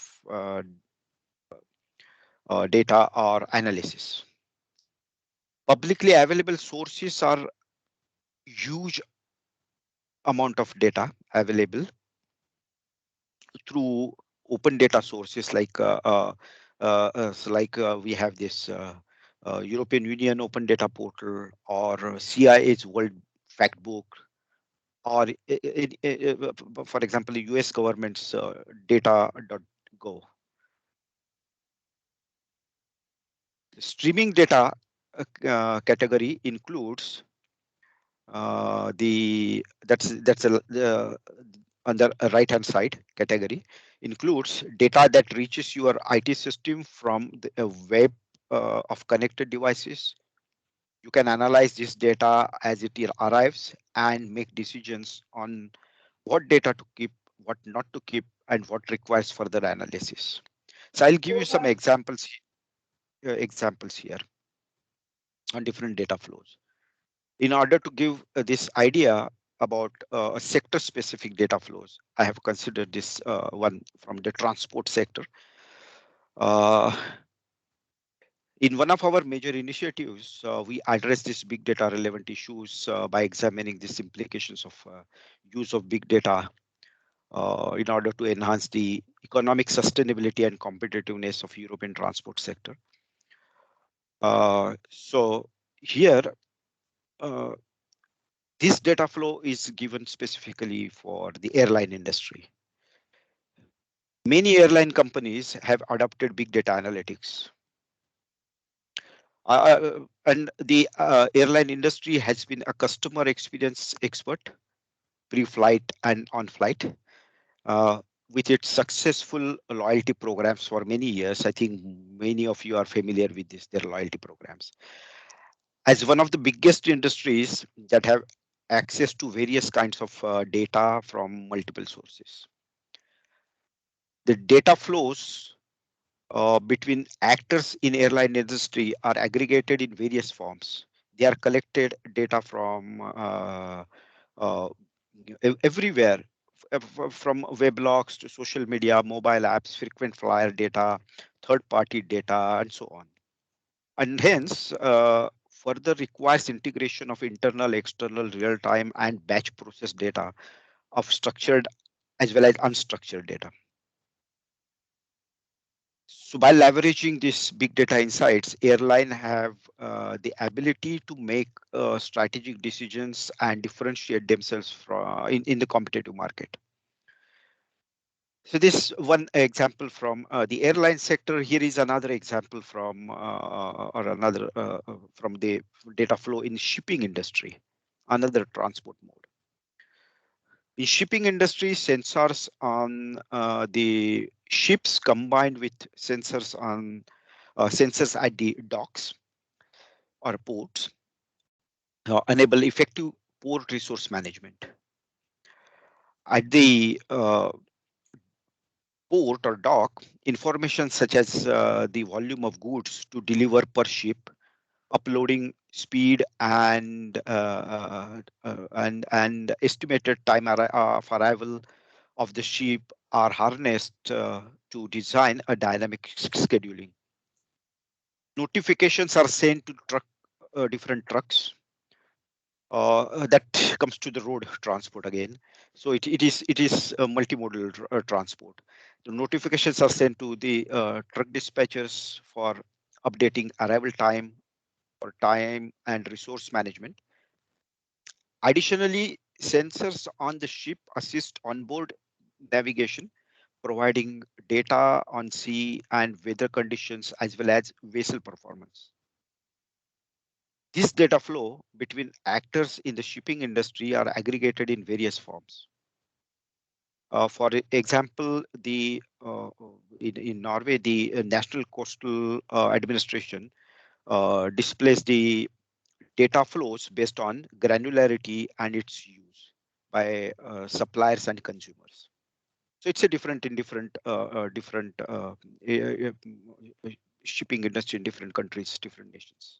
data or analysis. Publicly available sources are huge amount of data available through open data sources we have this European Union Open Data Portal, or CIA's World Factbook, or for example, the US government's data.gov. Streaming data category includes the that's a on the right hand side category includes data that reaches your IT system from the web of connected devices. You can analyze this data as it arrives and make decisions on what data to keep, what not to keep, and what requires further analysis. So I'll give you some examples here on different data flows. In order to give this idea about sector specific data flows, I have considered this one from the transport sector. Uh, in one of our major initiatives, we address these big data relevant issues by examining these implications of use of big data in order to enhance the economic sustainability and competitiveness of European transport sector. So here, uh, this data flow is given specifically for the airline industry. Many airline companies have adopted big data analytics And the airline industry has been a customer experience expert pre-flight and on-flight. Uh, with its successful loyalty programs for many years, I think many of you are familiar with this, their loyalty programs. As one of the biggest industries that have access to various kinds of data from multiple sources, the data flows between actors in airline industry are aggregated in various forms. They are collected data from uh, everywhere, from weblogs to social media, mobile apps, frequent flyer data, third-party data, and so on. And hence, further requires integration of internal, external, real-time, and batch process data of structured as well as unstructured data. So by leveraging this big data insights, airline have the ability to make strategic decisions and differentiate themselves from in the competitive market. So this one example from the airline sector. Here is another example from or another from the data flow in shipping industry, another transport mode. In shipping industry, sensors on the ships combined with sensors at the docks or ports enable effective port resource management. At the port or dock, information such as the volume of goods to deliver per ship, uploading speed, and estimated time of arrival of the ship are harnessed to design a dynamic scheduling. Notifications are sent to different trucks. That comes to the road transport again. So it is a multimodal transport. The notifications are sent to the truck dispatchers for updating arrival time or time and resource management. Additionally, sensors on the ship assist onboard navigation, providing data on sea and weather conditions as well as vessel performance. This data flow between actors in the shipping industry are aggregated in various forms. For example, in Norway, the National Coastal Administration displays the data flows based on granularity and its use by suppliers and consumers. So it's a different in different shipping industry in different countries, different nations.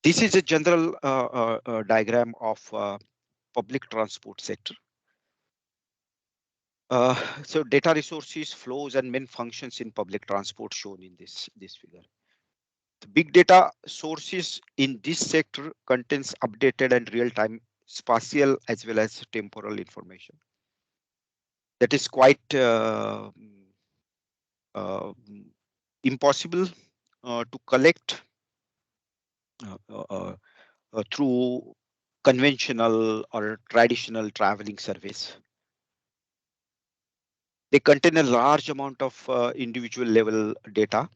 This is a general diagram of public transport sector. So data resources, flows, and main functions in public transport shown in this figure. The big data sources in this sector contains updated and real-time spatial as well as temporal information. That is quite uh, impossible to collect uh, uh, through conventional or traditional traveling surveys. They contain a large amount of individual level data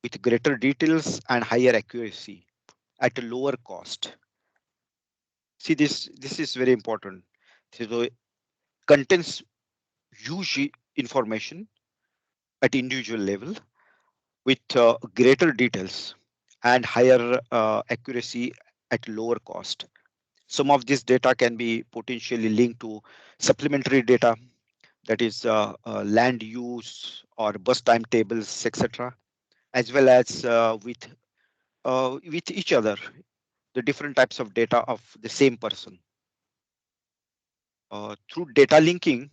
with greater details and higher accuracy at a lower cost. See, this is very important. So it contains huge information at individual level with greater details and higher accuracy at lower cost. Some of this data can be potentially linked to supplementary data, that is land use or bus timetables, etc., as well as with each other, the different types of data of the same person. Through data linking,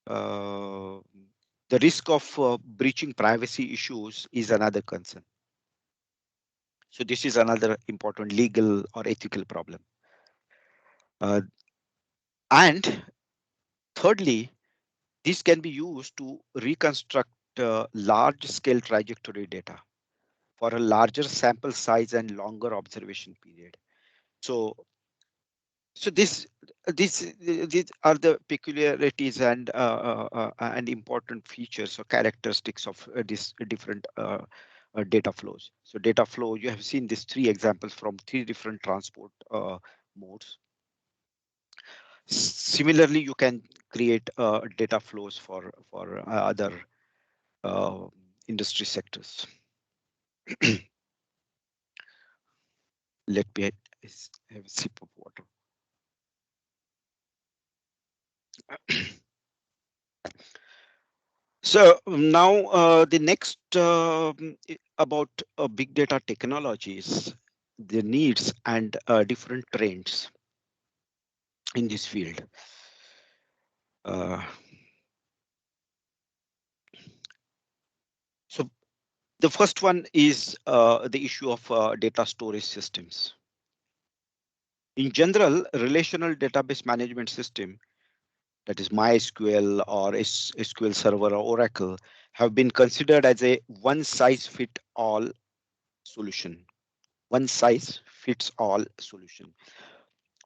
uh, the risk of breaching privacy issues is another concern. So this is another important legal or ethical problem. Uh, and thirdly, this can be used to reconstruct large scale trajectory data for a larger sample size and longer observation period. So, so these are the peculiarities and important features or characteristics of this different data flows. So data flow, you have seen these three examples from three different transport modes. Similarly, you can create data flows for other uh, industry sectors. Let me have a sip of water. So now the next about big data technologies, the needs and different trends in this field. Uh, so the first one is the issue of data storage systems. In general, relational database management system, that is MySQL or SQL Server or Oracle, have been considered as a one size fit all solution. One size fits all solution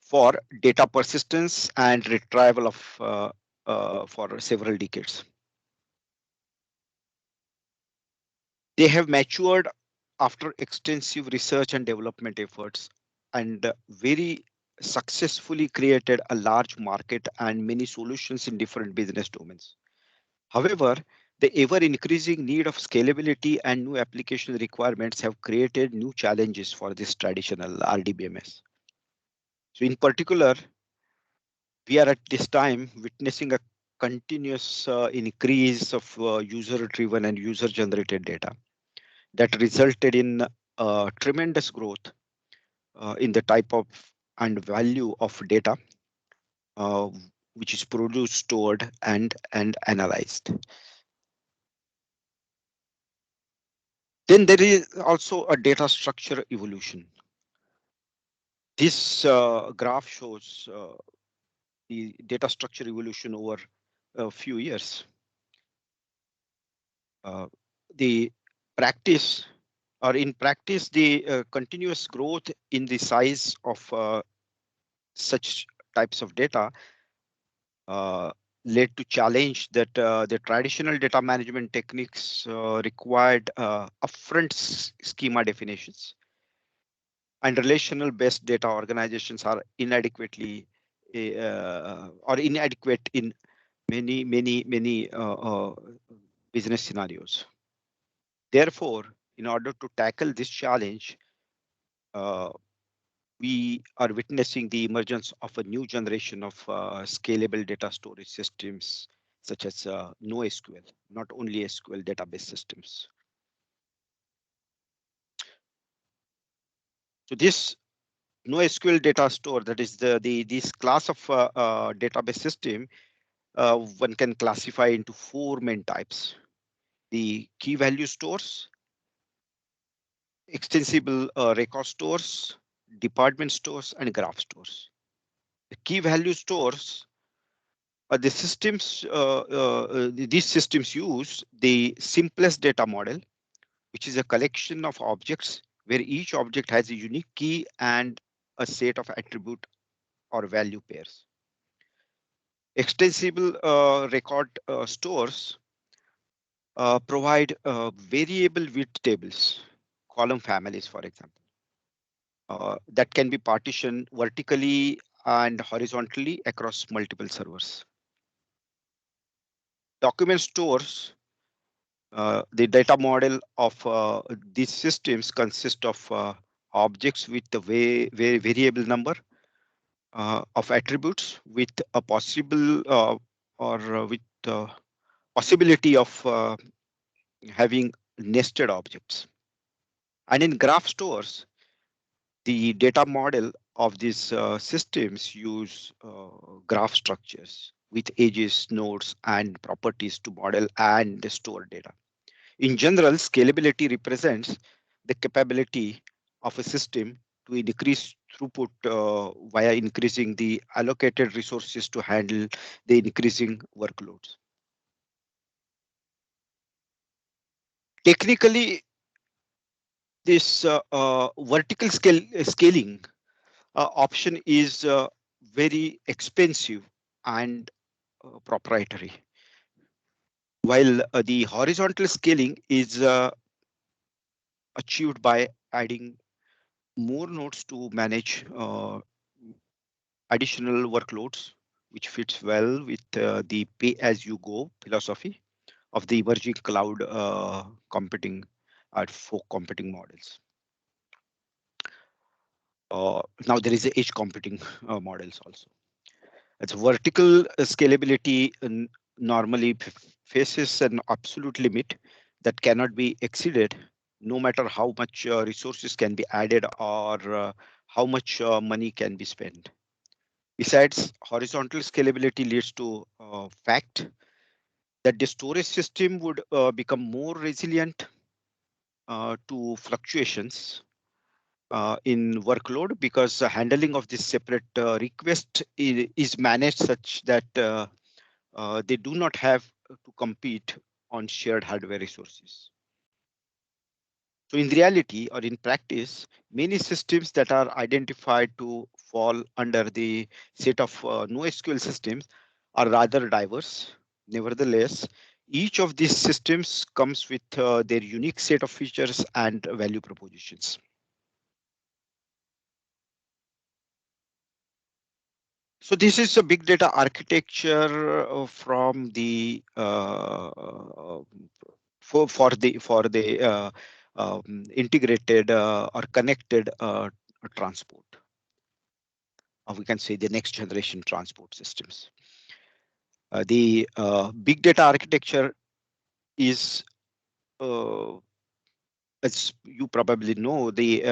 for data persistence and retrieval of for several decades. They have matured after extensive research and development efforts and very successfully created a large market and many solutions in different business domains. However, the ever increasing need of scalability and new application requirements have created new challenges for this traditional RDBMS. So in particular, we are at this time witnessing a continuous increase of user-driven and user-generated data that resulted in tremendous growth in the type of and value of data uh, which is produced, stored, and analyzed. Then there is also a data structure evolution. This graph shows the data structure evolution over a few years. Uh, the practice in practice, the continuous growth in the size of such types of data led to challenge that the traditional data management techniques required upfront schema definitions, and relational based data organizations are inadequately or inadequate in many business scenarios. Therefore, in order to tackle this challenge, uh, we are witnessing the emergence of a new generation of scalable data storage systems, such as NoSQL, not only SQL database systems. So this NoSQL data store, that is this class of database system, one can classify into four main types: the key value stores, extensible record stores, department stores, and graph stores. The key value stores are the systems, these systems use the simplest data model, which is a collection of objects where each object has a unique key and a set of attribute or value pairs. Extensible record stores provide variable width tables, column families, for example, that can be partitioned vertically and horizontally across multiple servers. Document stores, the data model of these systems consist of objects with the variable number of attributes with a possible or with possibility of having nested objects. And in graph stores, the data model of these systems use graph structures with edges, nodes, and properties to model and store data. In general, scalability represents the capability of a system to increase throughput via increasing the allocated resources to handle the increasing workloads. Technically, this vertical scaling option is very expensive and proprietary, while the horizontal scaling is achieved by adding more nodes to manage additional workloads, which fits well with the pay-as-you-go philosophy of the emerging cloud computing and folk computing models. Now there is a edge computing models also. It's vertical scalability normally faces an absolute limit that cannot be exceeded, no matter how much resources can be added or how much money can be spent. Besides, horizontal scalability leads to fact that the storage system would become more resilient to fluctuations in workload, because the handling of this separate request is managed such that they do not have to compete on shared hardware resources. So in reality or in practice, many systems that are identified to fall under the set of NoSQL systems are rather diverse. Nevertheless, each of these systems comes with their unique set of features and value propositions. So this is a big data architecture from the integrated or connected transport. Or we can say the next generation transport systems. The big data architecture is, as you probably know, the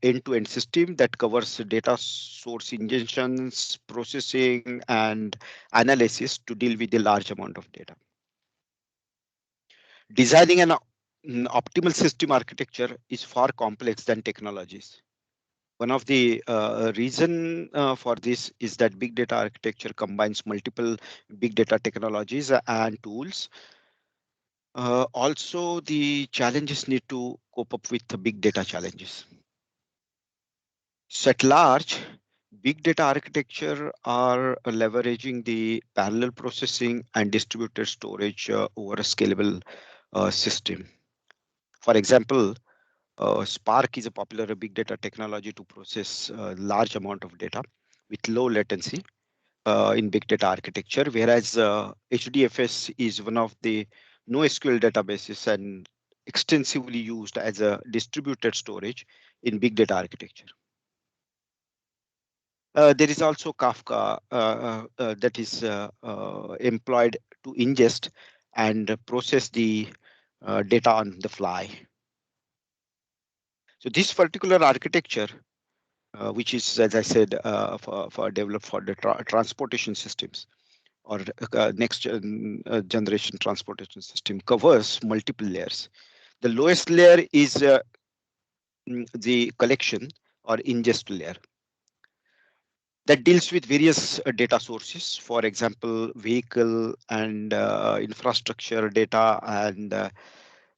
end-to-end system that covers data source ingestions, processing, and analysis to deal with the large amount of data. Designing an optimal system architecture is far complex than technologies. One of the reason for this is that big data architecture combines multiple big data technologies and tools. Also, the challenges need to cope up with the big data challenges. So at large, big data architecture are leveraging the parallel processing and distributed storage over a scalable system. For example, Spark is a popular big data technology to process a large amount of data with low latency in big data architecture, whereas HDFS is one of the NoSQL databases and extensively used as a distributed storage in big data architecture. There is also Kafka that is employed to ingest and process the data on the fly. So this particular architecture, which is, as I said, for developed for the transportation systems or next generation transportation system, covers multiple layers. The lowest layer is the collection or ingest layer that deals with various data sources, for example, vehicle and infrastructure data and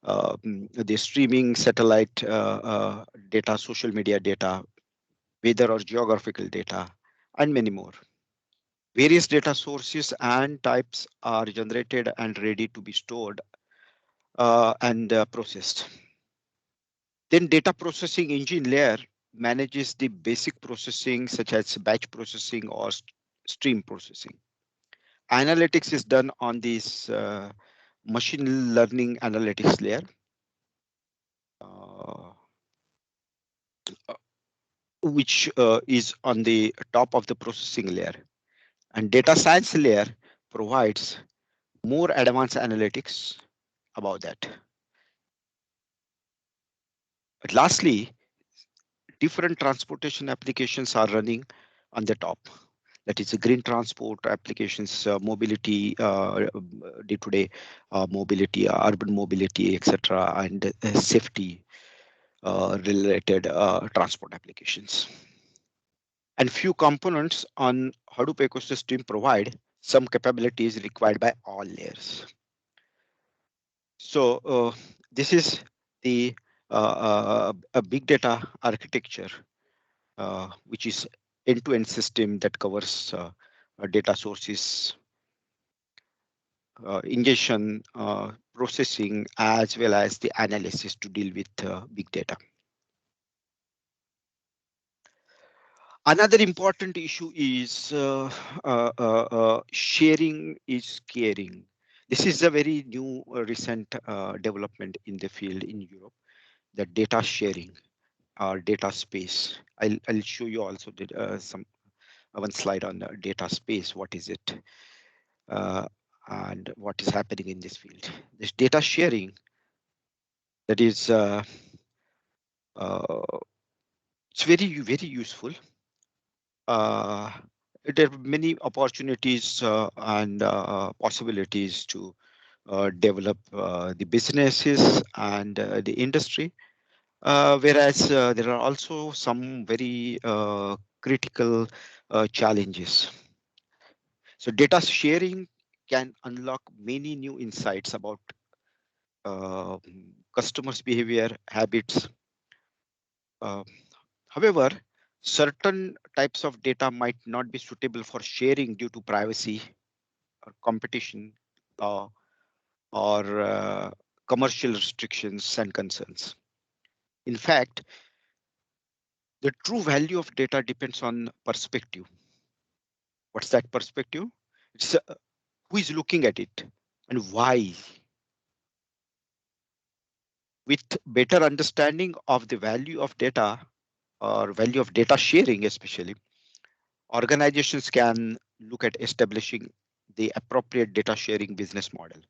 the streaming satellite data, social media data, weather or geographical data, and many more. Various data sources and types are generated and ready to be stored and processed. Then data processing engine layer manages the basic processing such as batch processing or stream processing. Analytics is done on this machine learning analytics layer, which is on the top of the processing layer. And data science layer provides more advanced analytics about that. But lastly, different transportation applications are running on the top. That is green transport applications, mobility, day-to-day mobility, urban mobility, etc., and safety related transport applications. And few components on Hadoop ecosystem provide some capabilities required by all layers. So this is the a big data architecture, which is end-to-end system that covers data sources, ingestion, processing as well as the analysis to deal with big data. Another important issue is sharing is caring. This is a very new recent development in the field in Europe, the data sharing or data space. I'll show you also some one slide on the data space. What is it? Uh, and what is happening in this field? This data sharing that is uh, it's very useful. Uh, there are many opportunities and possibilities to develop the businesses and the industry. Whereas there are also some very critical challenges. So data sharing can unlock many new insights about uh, customers' behavior, habits. Uh, However, certain types of data might not be suitable for sharing due to privacy or competition uh, or commercial restrictions and concerns. In fact, the true value of data depends on perspective. What's that perspective? It's who is looking at it and why. With better understanding of the value of data or value of data sharing, especially, organizations can look at establishing the appropriate data sharing business model.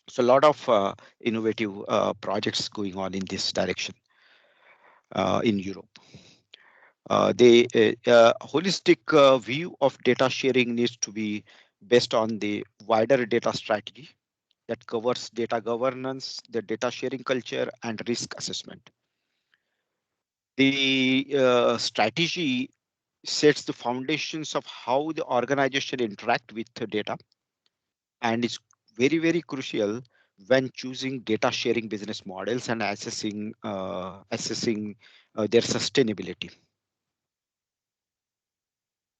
So a lot of innovative projects going on in this direction in Europe. The holistic view of data sharing needs to be based on the wider data strategy that covers data governance, the data sharing culture, and risk assessment. The strategy sets the foundations of how the organization interact with the data and is very crucial when choosing data sharing business models and assessing their sustainability.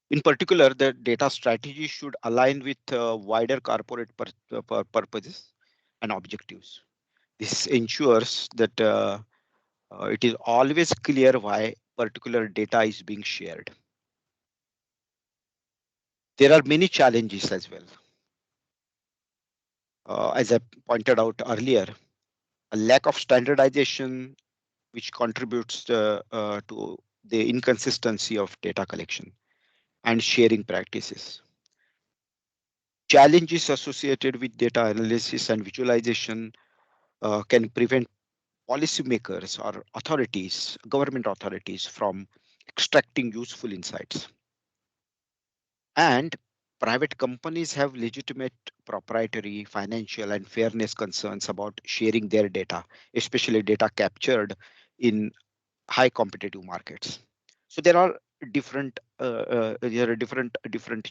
In particular, the data strategy should align with wider corporate purposes and objectives. This ensures that it is always clear why particular data is being shared. There are many challenges as well. As I pointed out earlier, a lack of standardization, which contributes to the inconsistency of data collection and sharing practices. Challenges associated with data analysis and visualization can prevent policymakers or authorities, government authorities, from extracting useful insights. And private companies have legitimate proprietary, financial, and fairness concerns about sharing their data, especially data captured in high competitive markets. So there are different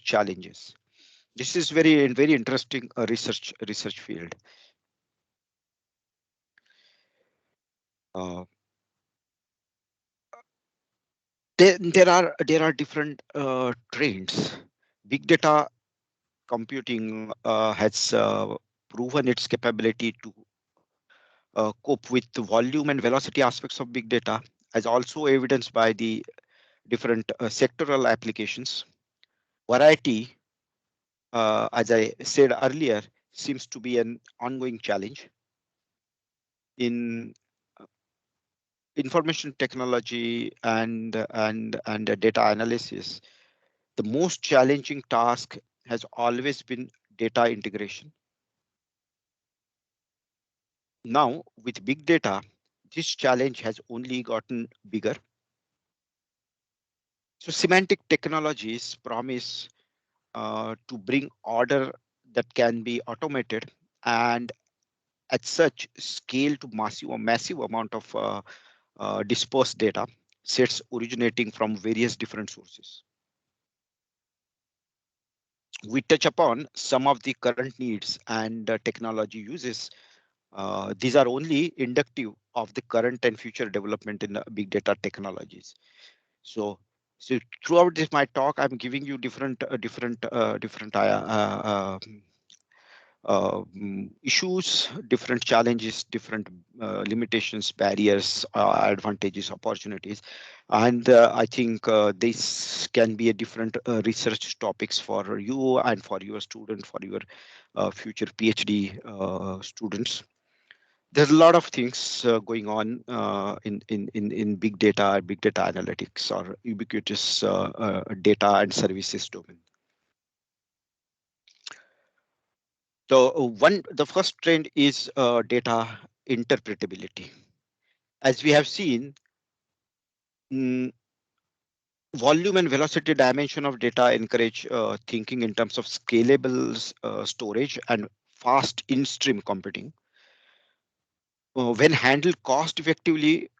challenges. This is very interesting research field. Uh, there are different trends. Big data computing has proven its capability to cope with the volume and velocity aspects of big data, as also evidenced by the different sectoral applications. Variety, as I said earlier, seems to be an ongoing challenge in information technology and data analysis. The most challenging task has always been data integration. Now, with big data, this challenge has only gotten bigger. So semantic technologies promise to bring order that can be automated and at such scale to massive amount of dispersed data sets originating from various different sources. We touch upon some of the current needs and technology uses. These are only inductive of the current and future development in big data technologies. So, so throughout this my talk, I'm giving you different issues, different challenges, different limitations, barriers, advantages, opportunities. And I think this can be a different research topics for you and for your student, for your future PhD students. There's a lot of things going on in big data analytics or ubiquitous data and services domain. So the first trend is data interpretability. As we have seen, mm, volume and velocity dimension of data encourage thinking in terms of scalable storage and fast in-stream computing. When handled cost effectively,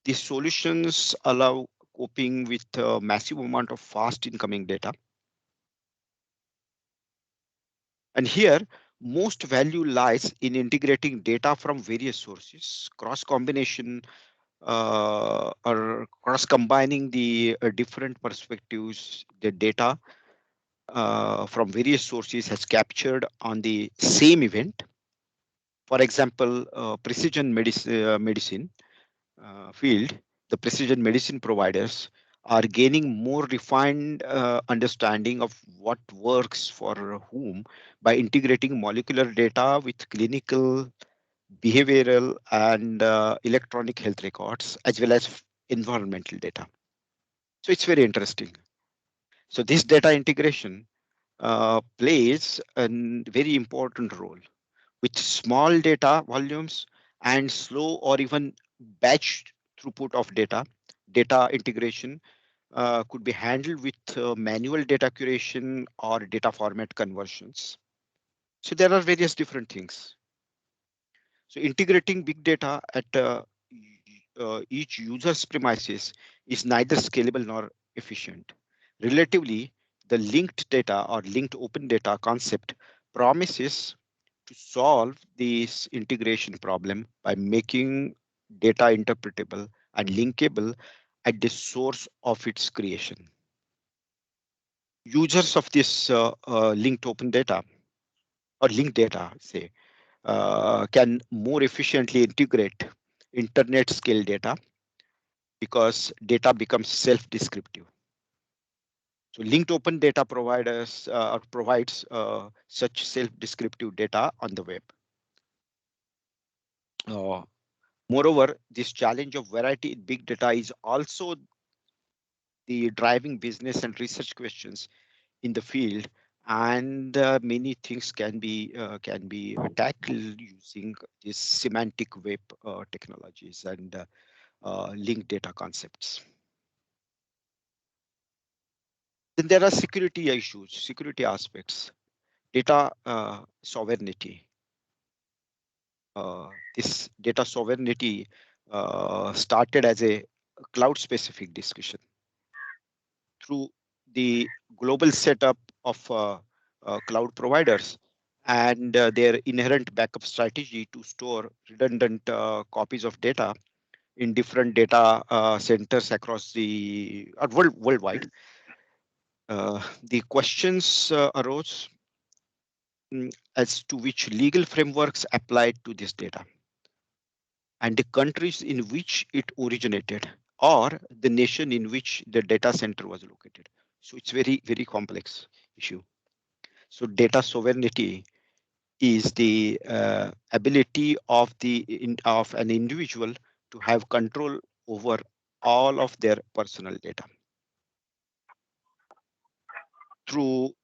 these solutions allow coping with a massive amount of fast incoming data. And here, most value lies in integrating data from various sources, cross combination or cross combining the different perspectives, the data from various sources has captured on the same event. For example, medicine field, the precision medicine providers are gaining more refined understanding of what works for whom by integrating molecular data with clinical, behavioral, and electronic health records, as well as environmental data. So it's very interesting. So this data integration plays a very important role with small data volumes and slow or even batch throughput of data. Data integration could be handled with manual data curation or data format conversions. So there are various different things. So integrating big data at each user's premises is neither scalable nor efficient. Relatively, the linked data or linked open data concept promises to solve this integration problem by making data interpretable and linkable at the source of its creation. Users of this linked open data or linked data, say, can more efficiently integrate internet scale data because data becomes self-descriptive. So linked open data providers provides such self-descriptive data on the web. Uh, Moreover, this challenge of variety in big data is also the driving business and research questions in the field, and many things can be tackled using these semantic web technologies and linked data concepts. Then there are security issues, security aspects, data sovereignty. This data sovereignty started as a cloud-specific discussion through the global setup of cloud providers and their inherent backup strategy to store redundant copies of data in different data centers across the worldwide. The questions arose as to which legal frameworks applied to this data and the countries in which it originated or the nation in which the data center was located. So it's very, very complex issue. So data sovereignty is the ability of of an individual to have control over all of their personal data. Through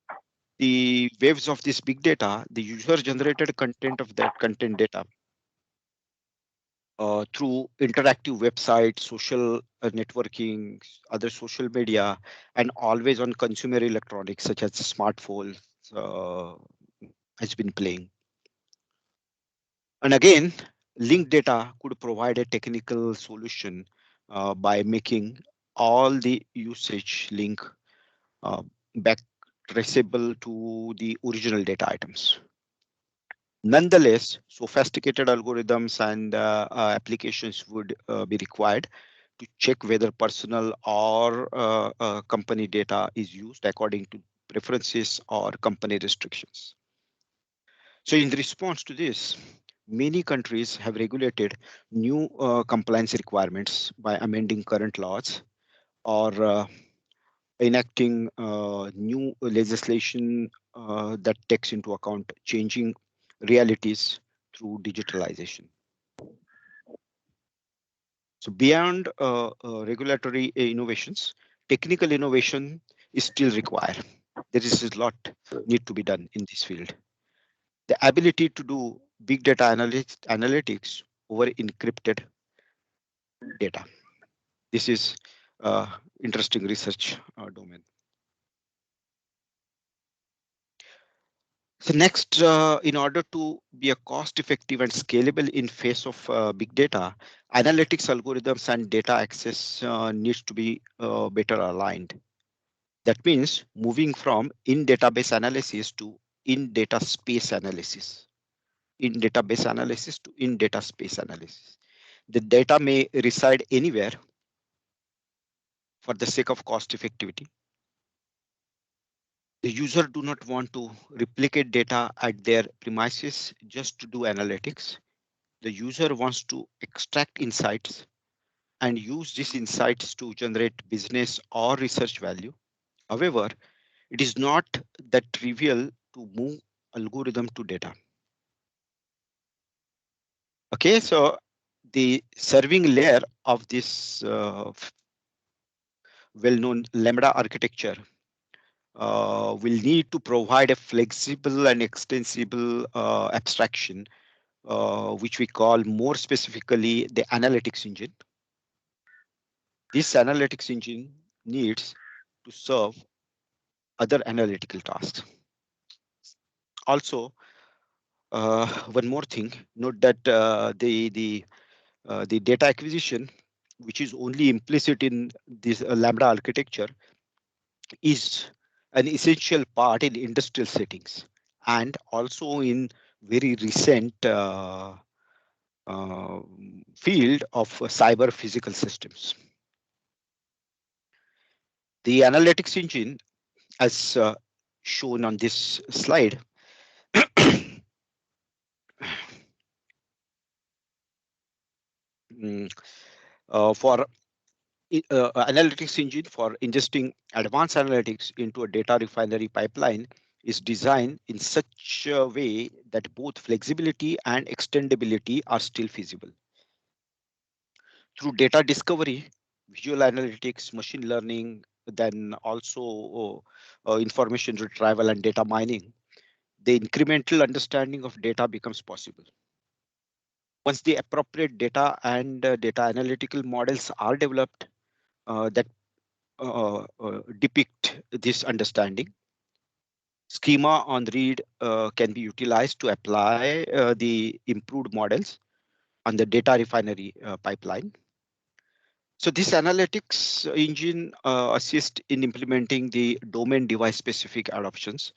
the waves of this big data, the user generated content of that content data through interactive websites, social networking, other social media, and always on consumer electronics such as smartphones uh, has been playing. And again, linked data could provide a technical solution by making all the usage link uh, back traceable to the original data items. Nonetheless, sophisticated algorithms and applications would be required to check whether personal or company data is used according to preferences or company restrictions. So in response to this, many countries have regulated new compliance requirements by amending current laws or enacting new legislation that takes into account changing realities through digitalization. So beyond regulatory innovations, technical innovation is still required. There is a lot need to be done in this field. The ability to do big data analytics over encrypted data. This is interesting research domain. So next, in order to be a cost-effective and scalable in face of big data, analytics algorithms and data access needs to be better aligned. That means moving from in-database analysis to in-data space analysis. In-database analysis to in-data space analysis. The data may reside anywhere for the sake of cost effectivity. The user do not want to replicate data at their premises just to do analytics. The user wants to extract insights and use these insights to generate business or research value. However, it is not that trivial to move algorithm to data. Okay, so the serving layer of this well-known Lambda architecture will need to provide a flexible and extensible abstraction, which we call more specifically the analytics engine. This analytics engine needs to serve other analytical tasks. Also, one more thing, note that the data acquisition, which is only implicit in this Lambda architecture, is an essential part in industrial settings and also in very recent uh, field of cyber physical systems. The analytics engine, as shown on this slide, mm, for analytics engine for ingesting advanced analytics into a data refinery pipeline is designed in such a way that both flexibility and extendability are still feasible. Through data discovery, visual analytics, machine learning, then also information retrieval and data mining, the incremental understanding of data becomes possible. Once the appropriate data and data analytical models are developed that depict this understanding, schema on read can be utilized to apply the improved models on the data refinery pipeline. So this analytics engine assists in implementing the domain device specific adoptions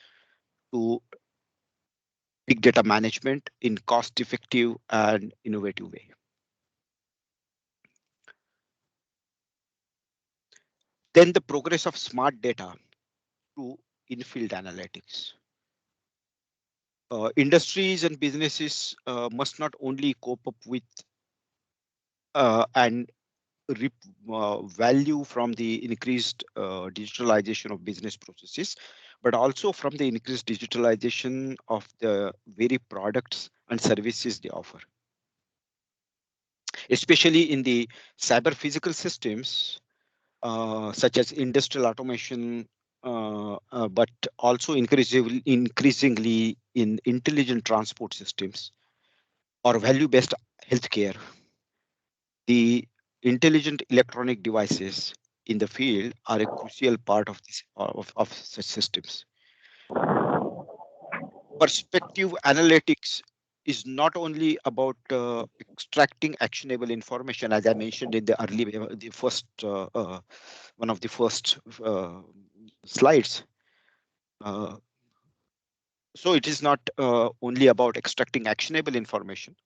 to big data management in cost effective and innovative way. Then the progress of smart data to in-field analytics. Industries and businesses must not only cope up with and reap value from the increased digitalization of business processes, but also from the increased digitalization of the very products and services they offer. Especially in the cyber physical systems, such as industrial automation, but also increasingly in intelligent transport systems or value-based healthcare. The intelligent electronic devices in the field are a crucial part of this of such systems. Perspective analytics is not only about extracting actionable information, as I mentioned in the first one of the first slides. So it is not only about extracting actionable information,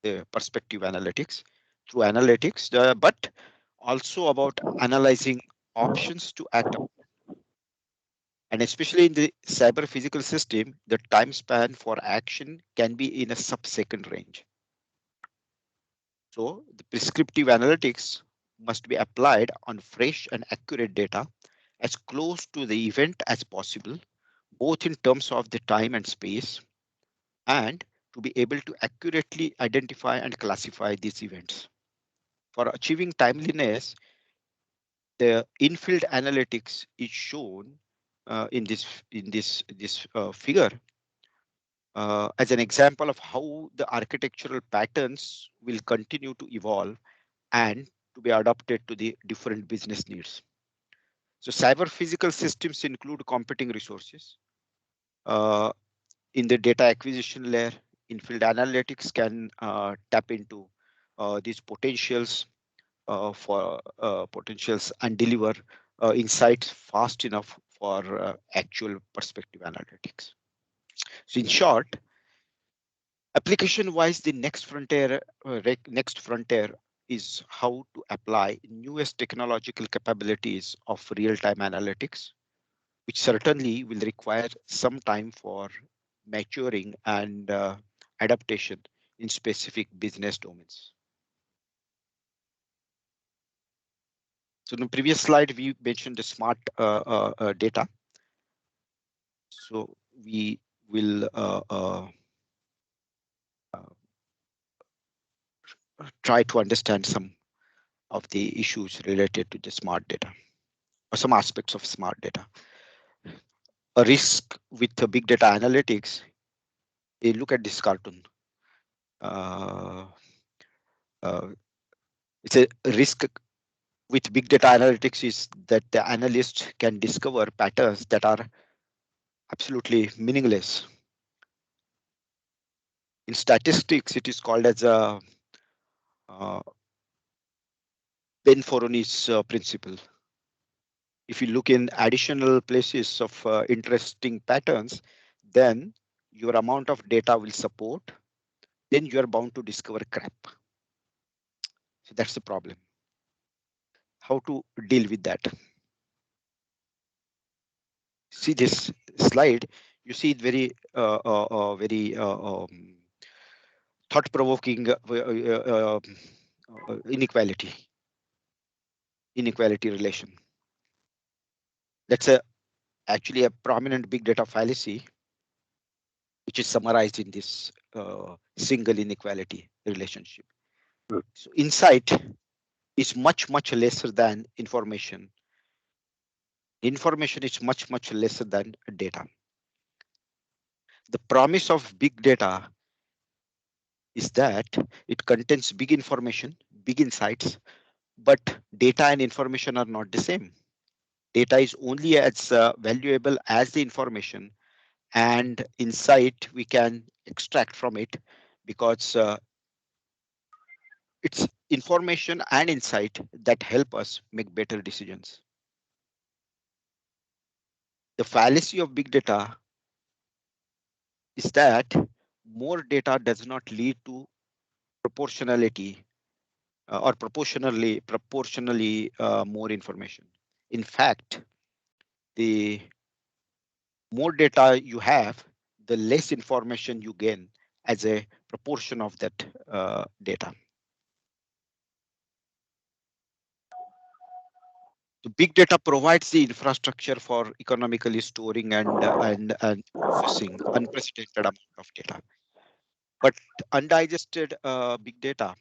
the perspective analytics through analytics, but also about analyzing options to act upon. And especially in the cyber physical system, the time span for action can be in a sub-second range. So the prescriptive analytics must be applied on fresh and accurate data as close to the event as possible, both in terms of the time and space, and to be able to accurately identify and classify these events. For achieving timeliness, the in-field analytics is shown in this figure as an example of how the architectural patterns will continue to evolve and to be adapted to the different business needs. So cyber physical systems include computing resources. Uh, in the data acquisition layer, in-field analytics can tap into these potentials and deliver insights fast enough for actual perspective analytics. So in short, application wise, the next frontier is how to apply newest technological capabilities of real-time analytics, which certainly will require some time for maturing and adaptation in specific business domains. So in the previous slide, we mentioned the smart data. So we will uh, try to understand some of the issues related to the smart data or some aspects of smart data. A risk with the big data analytics, you look at this cartoon. Uh, uh, it's a risk with big data analytics is that the analyst can discover patterns that are absolutely meaningless. In statistics, it is called as a uh, Ben-Foroni's principle. If you look in additional places of interesting patterns, then your amount of data will support, then you are bound to discover crap. So that's the problem. How to deal with that? See this slide, you see it very thought-provoking inequality relation. That's actually a prominent big data fallacy, which is summarized in this single inequality relationship. So insight is much lesser than information. Information is much lesser than data. The promise of big data is that it contains big information, big insights, but data and information are not the same. Data is only as valuable as the information, and insight we can extract from it because it's information and insight that help us make better decisions. The fallacy of big data is that more data does not lead to proportionality or proportionally more information. In fact, the more data you have, the less information you gain as a proportion of that data. So big data provides the infrastructure for economically storing and processing unprecedented amount of data. But undigested big data,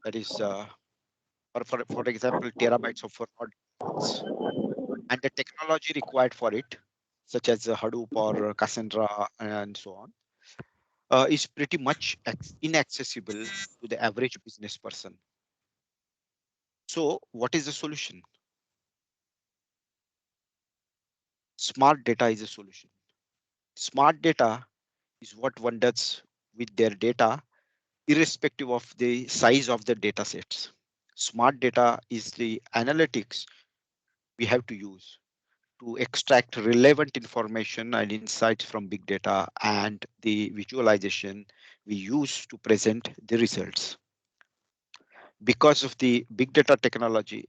that is, for example, terabytes of raw data, and the technology required for it, such as Hadoop or Cassandra and so on, is pretty much inaccessible to the average business person. So what is the solution? Smart data is a solution. Smart data is what one does with their data, irrespective of the size of the data sets. Smart data is the analytics we have to use to extract relevant information and insights from big data and the visualization we use to present the results. Because of the big data technology,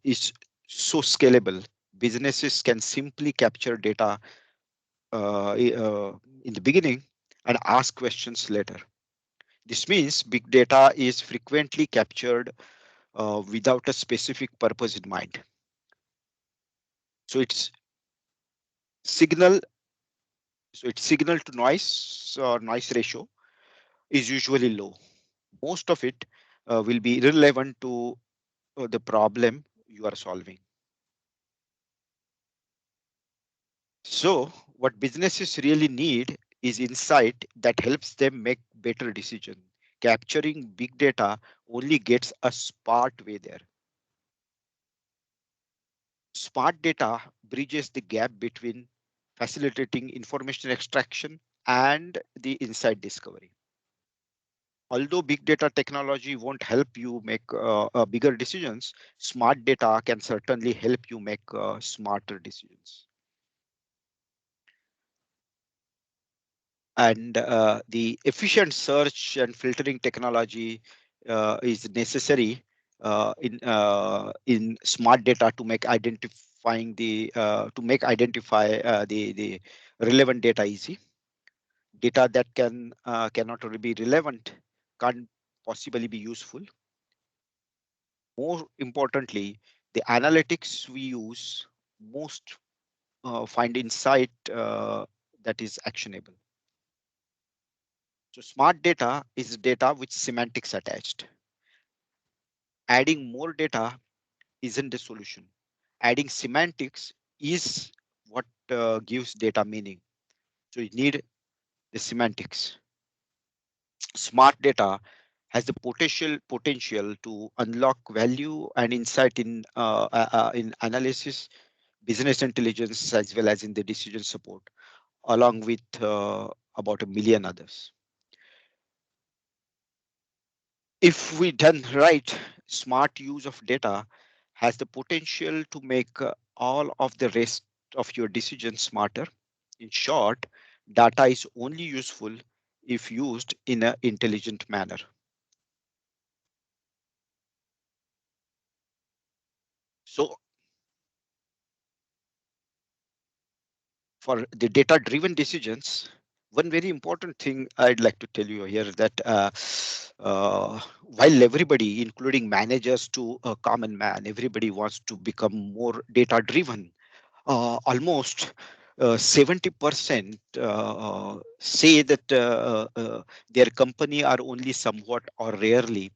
is so scalable. Businesses can simply capture data in the beginning and ask questions later. This means big data is frequently captured without a specific purpose in mind. So its signal, so its signal to noise or noise ratio is usually low. Most of it will be irrelevant to the problem you are solving. So what businesses really need is insight that helps them make better decisions. Capturing big data only gets us part way there. Smart data bridges the gap between facilitating information extraction and the insight discovery. Although big data technology won't help you make bigger decisions, smart data can certainly help you make smarter decisions. And the efficient search and filtering technology is necessary in smart data to make identifying the to make identify the relevant data easy. Data that cannot really be relevant can't possibly be useful. More importantly, the analytics we use most find insight that is actionable. So smart data is data with semantics attached. Adding more data isn't the solution. Adding semantics is what gives data meaning. So you need the semantics. Smart data has the potential to unlock value and insight in analysis, business intelligence, as well as in the decision support, along with about a million others. If we done right, smart use of data has the potential to make all of the rest of your decisions smarter. In short, data is only useful if used in an intelligent manner. So for the data driven decisions, one very important thing I'd like to tell you here that while everybody, including managers to a common man, everybody wants to become more data driven, almost 70% say that their company are only somewhat or rarely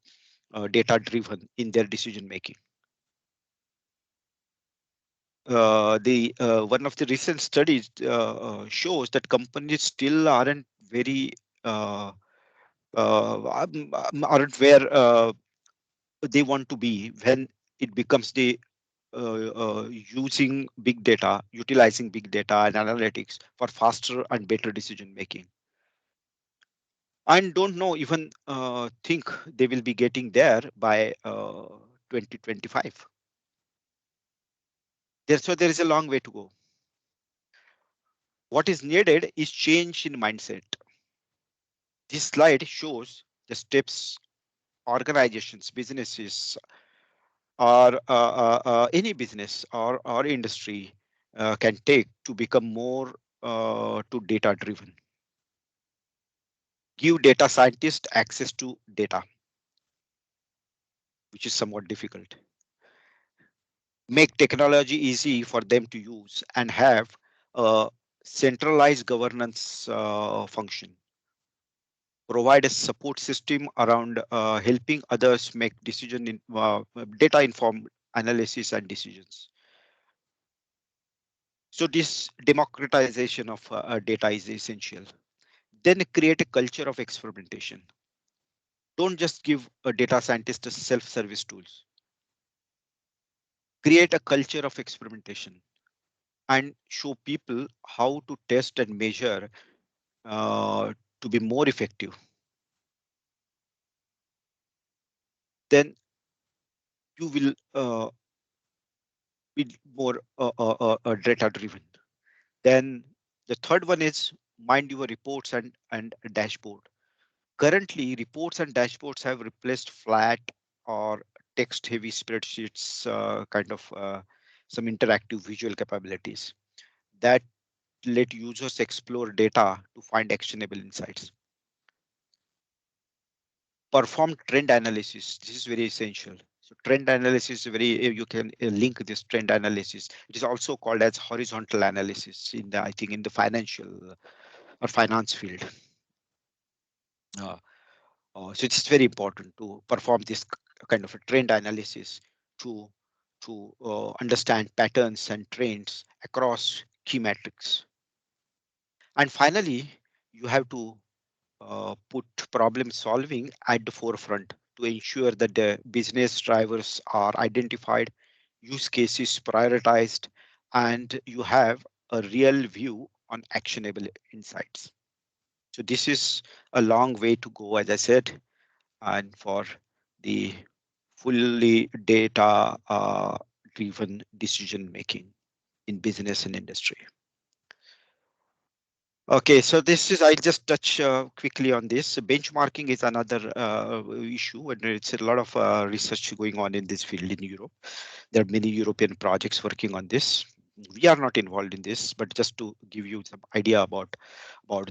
data driven in their decision making. The one of the recent studies shows that companies still aren't very aren't where they want to be when it becomes the using big data, utilizing big data and analytics for faster and better decision making. And don't know even think they will be getting there by 2025. So there is a long way to go. What is needed is change in mindset. This slide shows the steps organizations, businesses, or any business or industry can take to become more to data driven. Give data scientists access to data, which is somewhat difficult. Make technology easy for them to use and have a centralized governance function. Provide a support system around helping others make decision in data informed analysis and decisions. So this democratization of data is essential. Then create a culture of experimentation. Don't just give a data scientist a self-service tools. Create a culture of experimentation and show people how to test and measure to be more effective. Then you will be more data driven. Then the third one is mind your reports and dashboard. Currently, reports and dashboards have replaced flat or text heavy spreadsheets, kind of some interactive visual capabilities that let users explore data to find actionable insights. Perform trend analysis. This is very essential. So trend analysis is very, you can link this trend analysis. It is also called as horizontal analysis in the, I think in the financial or finance field. Uh, so it's very important to perform this kind of a trend analysis to understand patterns and trends across key metrics. And finally, you have to put problem solving at the forefront to ensure that the business drivers are identified, use cases prioritized, and you have a real view on actionable insights. So this is a long way to go, as I said, and for the fully data driven decision making in business and industry. Okay, so this is, I'll just touch quickly on this. Benchmarking is another issue, and it's a lot of research going on in this field in Europe. There are many European projects working on this. We are not involved in this, but just to give you some idea about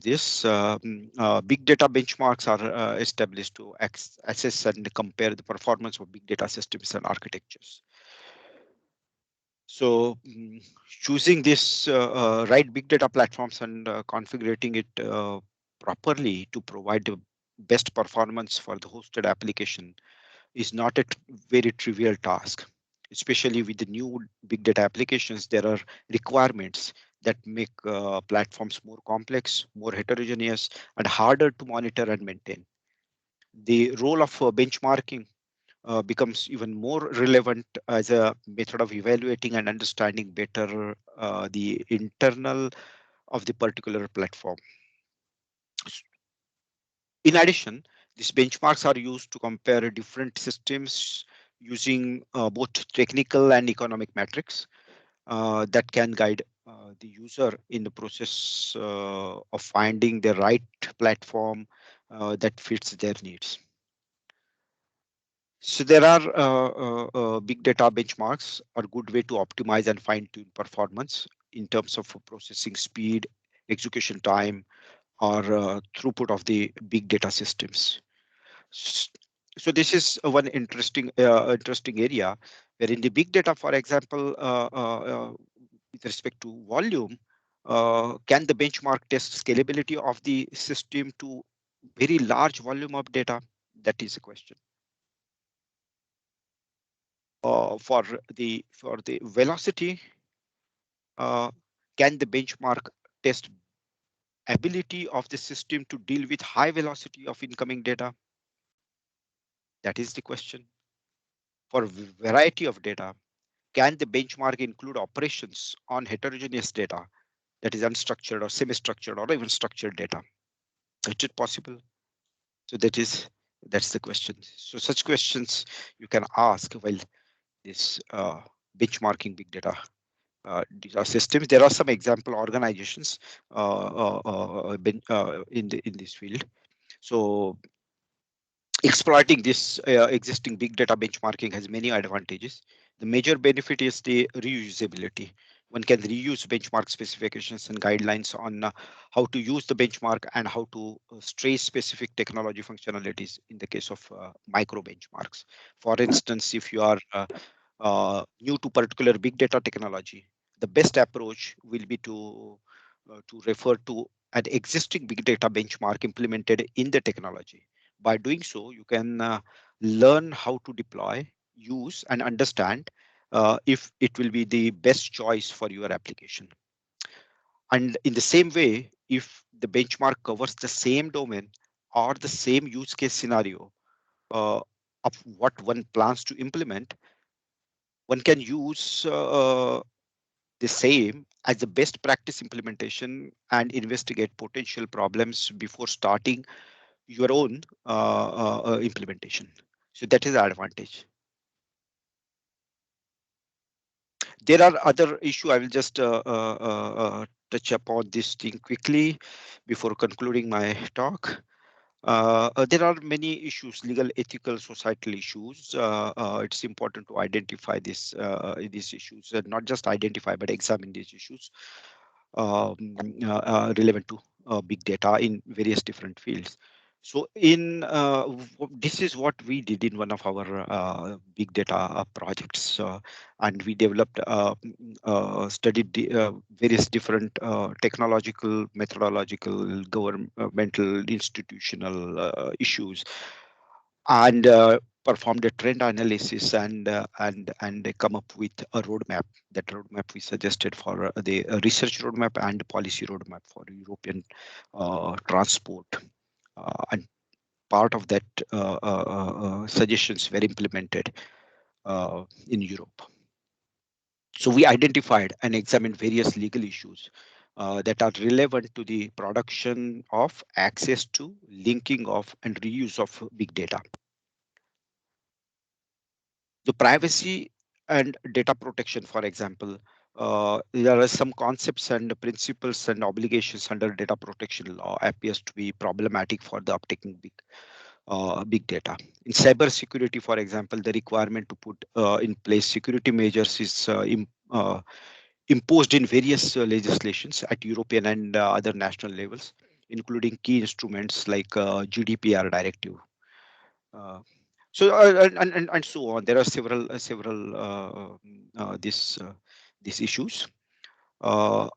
this, big data benchmarks are established to assess and compare the performance of big data systems and architectures. So choosing this right big data platforms and configuring it properly to provide the best performance for the hosted application is not a very trivial task. Especially with the new big data applications, there are requirements that make platforms more complex, more heterogeneous, and harder to monitor and maintain. The role of benchmarking becomes even more relevant as a method of evaluating and understanding better the internal of the particular platform. In addition, these benchmarks are used to compare different systems using both technical and economic metrics that can guide the user in the process of finding the right platform that fits their needs. So there are big data benchmarks are good way to optimize and fine tune performance in terms of processing speed, execution time, or throughput of the big data systems. So this is one interesting area where in the big data, for example, with respect to volume, can the benchmark test scalability of the system to very large volume of data? That is a question. For the velocity, uh, can the benchmark test ability of the system to deal with high velocity of incoming data? That is the question. For variety of data, can the benchmark include operations on heterogeneous data, that is unstructured or semi-structured or even structured data? Is it possible? So that's the question. So such questions you can ask while this benchmarking big data systems. There are some example organizations in this field. So exploiting this existing big data benchmarking has many advantages. The major benefit is the reusability. One can reuse benchmark specifications and guidelines on how to use the benchmark and how to trace specific technology functionalities in the case of micro benchmarks. For instance, if you are new to particular big data technology, the best approach will be to refer to an existing big data benchmark implemented in the technology. By doing so, you can learn how to deploy, use, and understand if it will be the best choice for your application. And in the same way, if the benchmark covers the same domain or the same use case scenario of what one plans to implement, one can use the same as the best practice implementation and investigate potential problems before starting your own implementation. So that is the advantage. There are other issues. I will just touch upon this thing quickly before concluding my talk. There are many issues, legal, ethical, societal issues. It's important to identify these issues, not just identify, but examine these issues um, relevant to big data in various different fields. So this is what we did in one of our big data projects, and we developed, studied various different technological, methodological, governmental, institutional issues, and performed a trend analysis, and they come up with a roadmap. That roadmap we suggested for the research roadmap and policy roadmap for European transport, and part of that suggestions were implemented in Europe. So we identified and examined various legal issues that are relevant to the production of, access to, linking of, and reuse of big data. The privacy and data protection, for example, there are some concepts and principles and obligations under data protection law appears to be problematic for the uptaking big data. In cyber security, for example, the requirement to put in place security measures is imposed in various legislations at European and other national levels, including key instruments like GDPR directive. Uh, and so on. There are several these issues. Mm,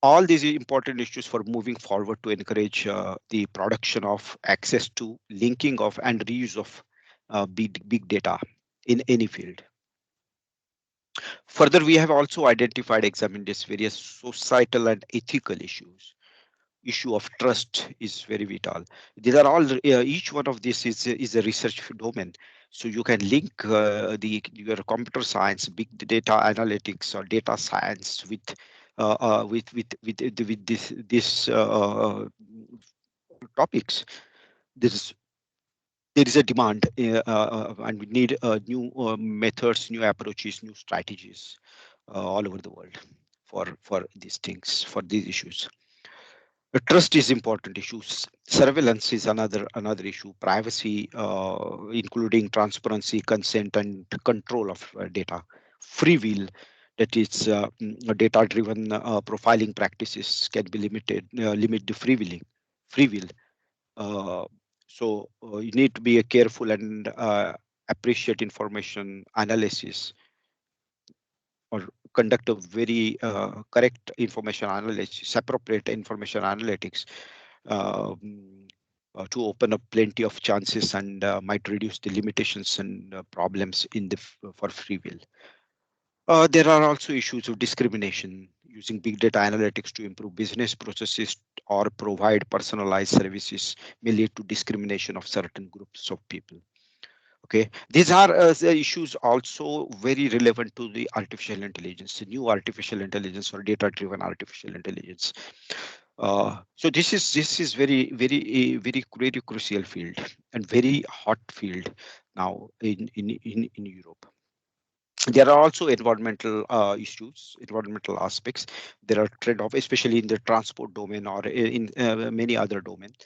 all these important issues for moving forward to encourage the production of, access to, linking of, and reuse of big data in any field. Further, we have also identified, examined these various societal and ethical issues. Issue of trust is very vital. These are all, each one of this is a research domain. So you can link your computer science, big data analytics, or data science with this topics. This There is a demand, and we need new methods, new approaches, new strategies all over the world for these things, for these issues. Trust is important issues. Surveillance is another issue. Privacy, including transparency, consent, and control of data. Free will, that is data-driven profiling practices can be limited. Limit the free will. Uh, so you need to be careful and appreciate information analysis, or conduct a very correct information analysis, appropriate information analytics, um, to open up plenty of chances, and might reduce the limitations and problems in for free will. There are also issues of discrimination. Using big data analytics to improve business processes or provide personalized services may lead to discrimination of certain groups of people. Okay, these are the issues also very relevant to the artificial intelligence, the new artificial intelligence or data driven artificial intelligence. So this is very crucial field and very hot field now in Europe. There are also environmental issues, environmental aspects. There are trade-off, especially in the transport domain or in many other domains.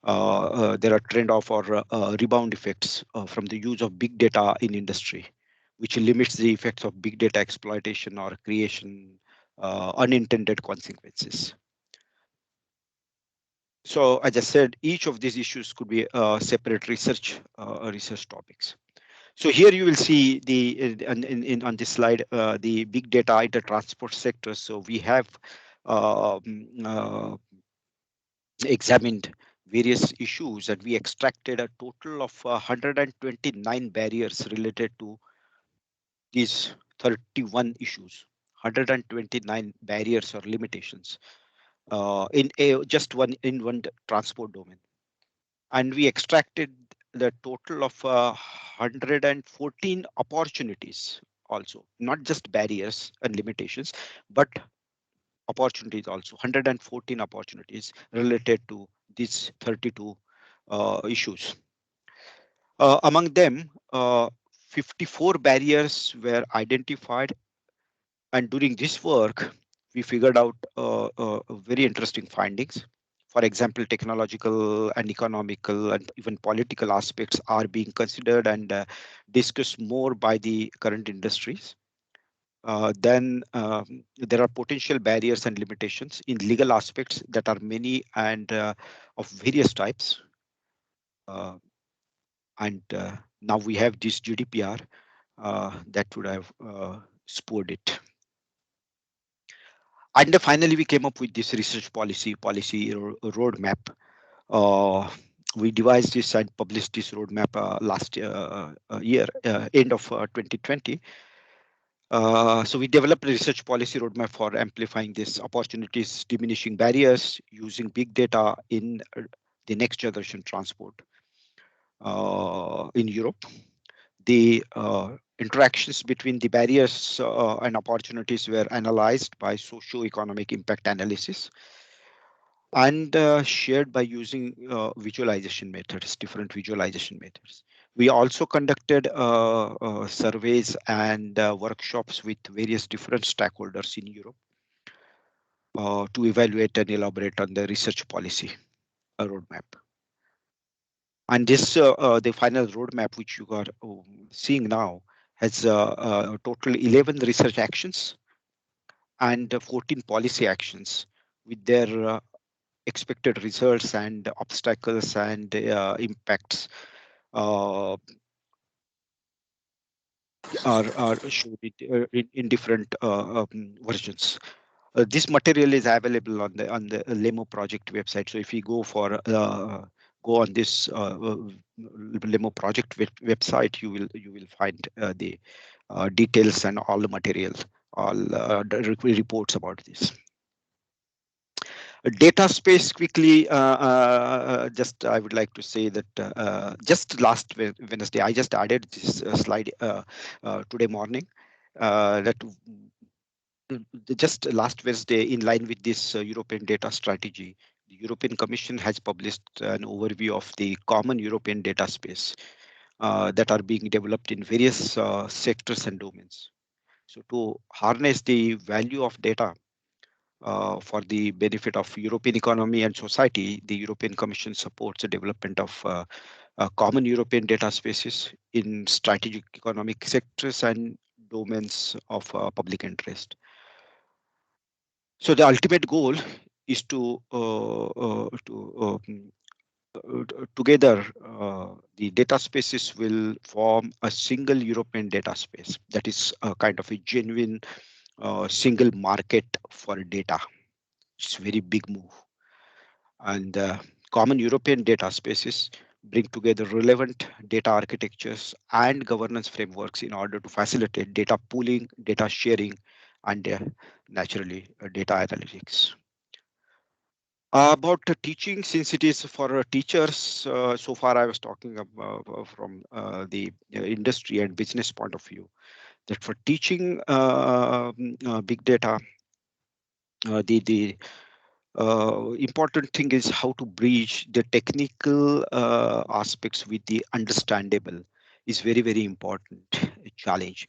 There are trade-off or rebound effects from the use of big data in industry, which limits the effects of big data exploitation or creation unintended consequences. So as I said, each of these issues could be separate research topics. So here you will see on this slide the big data in the transport sector. So we have um, examined various issues, and we extracted a total of 129 barriers related to these 31 issues. 129 barriers or limitations just one transport domain, and we extracted the total of 114 opportunities also, not just barriers and limitations, but opportunities also. 114 opportunities related to these 32 issues. Among them, 54 barriers were identified, and during this work we figured out very interesting findings. For example, technological and economical and even political aspects are being considered and discussed more by the current industries. Then there are potential barriers and limitations in legal aspects that are many and of various types. Uh, and now we have this GDPR that would have spurred it. And finally, we came up with this research policy roadmap. Uh, we devised this and published this roadmap last year, end of 2020. So we developed a research policy roadmap for amplifying these opportunities, diminishing barriers, using big data in the next generation transport in Europe. The interactions between the barriers and opportunities were analyzed by socio-economic impact analysis and shared by using visualization methods, different visualization methods. We also conducted surveys and workshops with various different stakeholders in Europe to evaluate and elaborate on the research policy roadmap. And this, the final roadmap, which you are seeing now, has total 11 research actions and 14 policy actions with their expected results and obstacles and impacts uh, are shown in different versions. This material is available on the Lemo project website. So if you go on this Lemo project website, you will find the details and all the material, all the reports about this. Data space quickly, just I would like to say that just last Wednesday, I just added this slide today morning. That just last Wednesday, in line with this European data strategy, the European Commission has published an overview of the common European data space that are being developed in various sectors and domains. So to harness the value of data for the benefit of European economy and society, the European Commission supports the development of common European data spaces in strategic economic sectors and domains of public interest. So the ultimate goal is together the data spaces will form a single European data space that is a kind of a genuine single market for data. It's a very big move. And common European data spaces bring together relevant data architectures and governance frameworks in order to facilitate data pooling, data sharing, and naturally data analytics. About teaching, since it is for teachers, so far I was talking about from the industry and business point of view, that for teaching big data, the important thing is how to bridge the technical aspects with the understandable is very important challenge,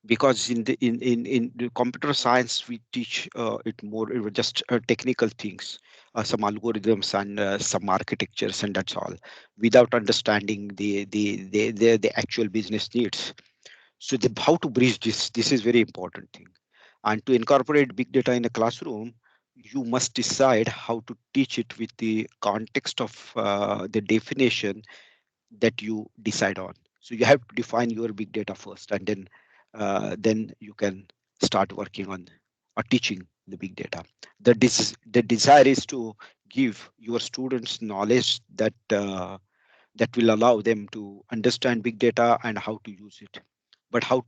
because in the computer science we teach it more just technical things, some algorithms and some architectures, and that's all, without understanding the actual business needs. So how to bridge this is very important thing. And to incorporate big data in a classroom, you must decide how to teach it with the context of the definition that you decide on. So you have to define your big data first, and then you can start working on or teaching the big data. The desire is to give your students knowledge that will allow them to understand big data and how to use it. But how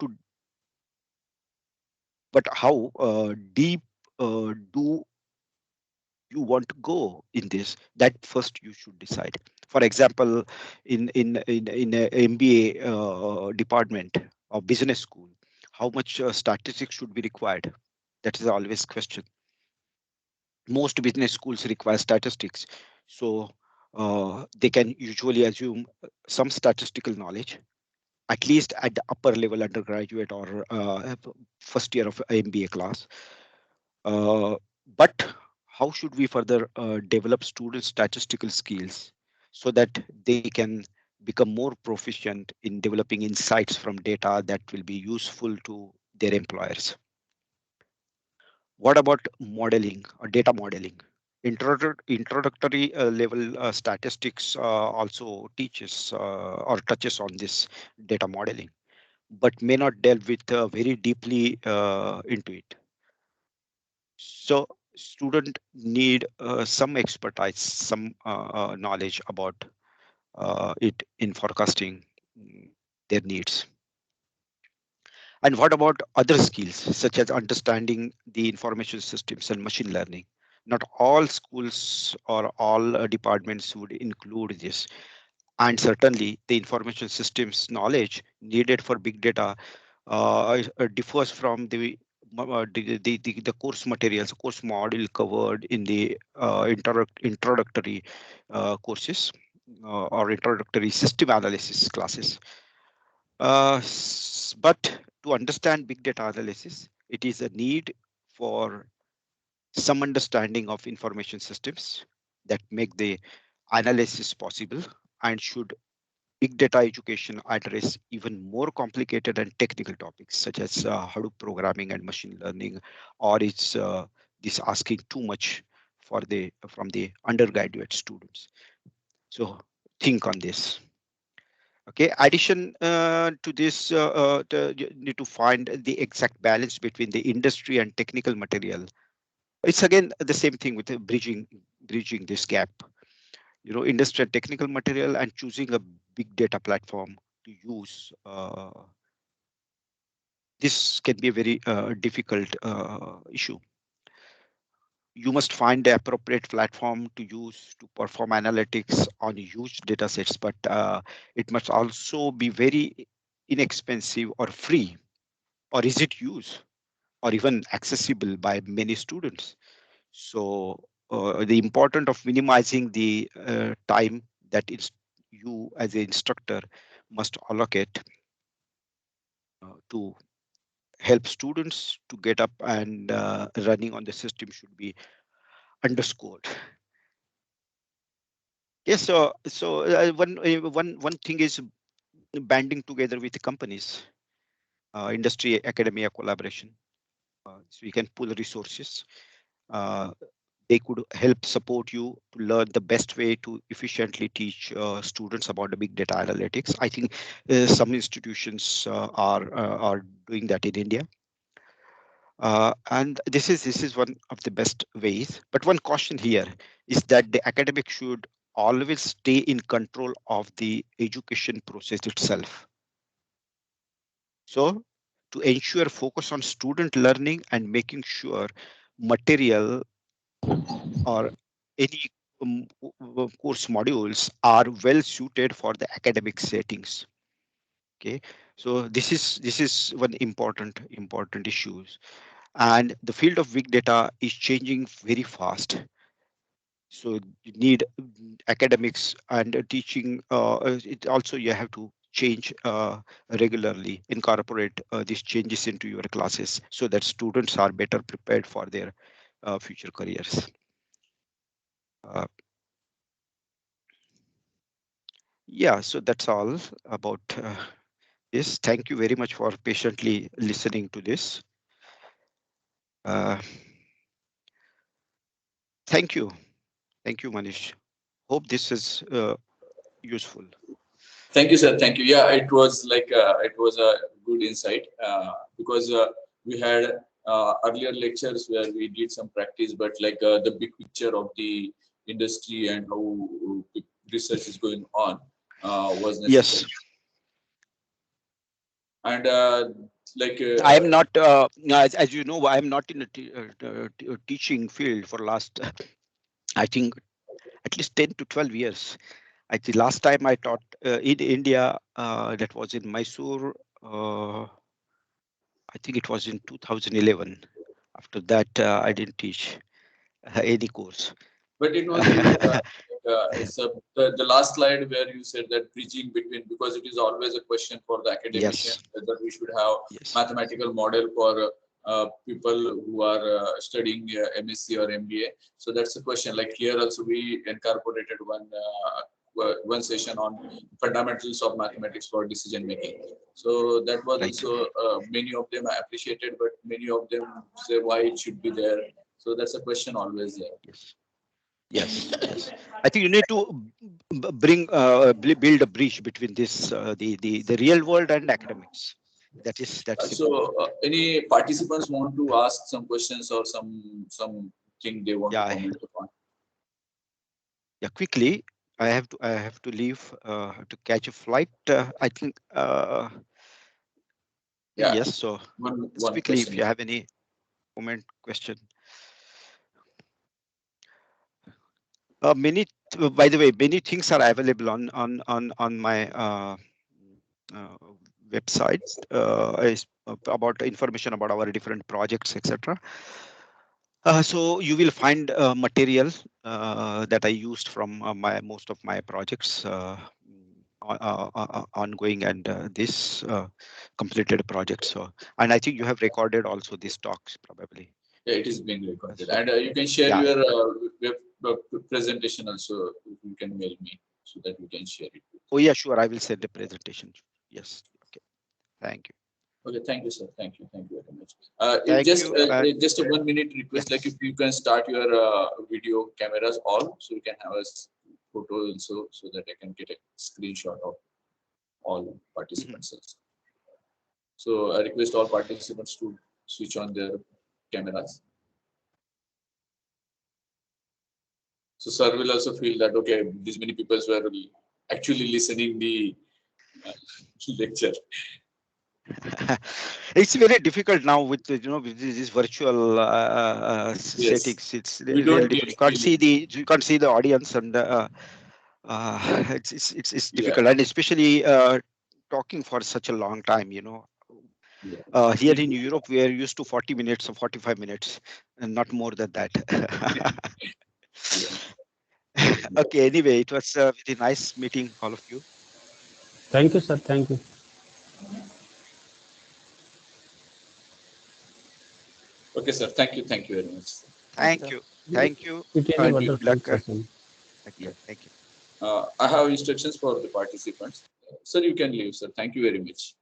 deep do you want to go in this? That first you should decide. For example, in a MBA department or business school, how much statistics should be required? That is always question. Most business schools require statistics, so they can usually assume some statistical knowledge, at least at the upper level undergraduate or first year of MBA class. But how should we further develop student statistical skills so that they can become more proficient in developing insights from data that will be useful to their employers? What about modeling or data modeling? Introductory level statistics also teaches or touches on this data modeling, but may not delve with very deeply into it. So student need some expertise, some knowledge about it in forecasting their needs. And what about other skills such as understanding the information systems and machine learning? Not all schools or all departments would include this. And certainly the information systems knowledge needed for big data differs from the course materials, course module covered in the introductory courses or introductory system analysis classes. But to understand big data analysis, it is a need for some understanding of information systems that make the analysis possible. And should big data education address even more complicated and technical topics such as Hadoop programming and machine learning, or is this asking too much for the from the undergraduate students? So think on this. Okay, addition to this, you need to find the exact balance between the industry and technical material. It's again the same thing with the bridging this gap. You know, industry and technical material and choosing a big data platform to use. This can be a very difficult issue. You must find the appropriate platform to use to perform analytics on huge data sets, but it must also be very inexpensive or free, or is it used or even accessible by many students. So the importance of minimizing the time that is you as an instructor must allocate to help students to get up and running on the system should be underscored. Yes, one thing is banding together with companies, industry, academia collaboration. So you can pull resources. Uh, they could help support you to learn the best way to efficiently teach students about the big data analytics. I think some institutions are doing that in India. And this is one of the best ways. But one caution here is that the academic should always stay in control of the education process itself. So to ensure focus on student learning and making sure material or any course modules are well suited for the academic settings. Okay, so this is one important issues, and the field of big data is changing very fast. So you need academics and teaching. It also you have to change regularly, incorporate these changes into your classes so that students are better prepared for their future careers. Uh, yeah, so that's all about this. Thank you very much for patiently listening to this. Uh, thank you. Thank you, Manish. Hope this is useful. Thank you, sir. Thank you. Yeah, it was like it was a good insight because we had earlier lectures where we did some practice, but like the big picture of the industry and how research is going on was Yes, necessary. And like I am not, as you know, I am not in a teaching field for last, I think, at least 10 to 12 years. I think last time I taught in India, that was in Mysore. I think it was in 2011. After that, I didn't teach any course. but it was very so the last slide where you said that bridging between, because it is always a question for the academician Yes, whether we should have yes, mathematical model for people who are studying MSc or MBA. So that's a question. Like here also we incorporated one session on fundamentals of mathematics for decision making. So that was also many of them are appreciated, but many of them say why it should be there. So that's a question always there. Yes. I think you need to build a bridge between this the real world and academics. That's important. Any participants want to ask some questions or something they want to comment upon? Yeah, quickly. I have to leave to catch a flight. I think Yeah, yes. So one quickly, if question. you have any comment question. By the way, many things are available on my uh, website about information about our different projects, etc. So you will find material that I used from my most of my projects ongoing and this completed project. So, and I think you have recorded also these talks probably. Yeah, it is being recorded, So, and you can share yeah. your web presentation also. You can mail me so that we can share it. Oh yeah, sure. I will send a presentation. Yes. Okay. Thank you. Okay, thank you, sir. Thank you very much. Thank you. Just a 1 minute request, like Yes. if you can start your video cameras all, so you can have a photo also, so that I can get a screenshot of all Mhm. participants also. So I request all participants to switch on their cameras. So sir will also feel that okay, these many people were actually listening the uh, lecture. It's very difficult now with with these virtual Yes, settings. It's we really don't difficult. get feeling. You can't see the audience, and it's Yeah, difficult, and especially talking for such a long time. yeah. Here in Europe, we are used to 40 minutes or 45 minutes, and not more than that. Yeah. Okay. Anyway, it was very nice meeting all of you. Thank you, sir. Thank you. Okay, sir. Thank you very much. Thank you, sir. Thank you, It is a and Thank you. good wonderful luck. session. Yeah. Thank you. I have instructions for the participants. Sir, you can leave, sir. Thank you very much.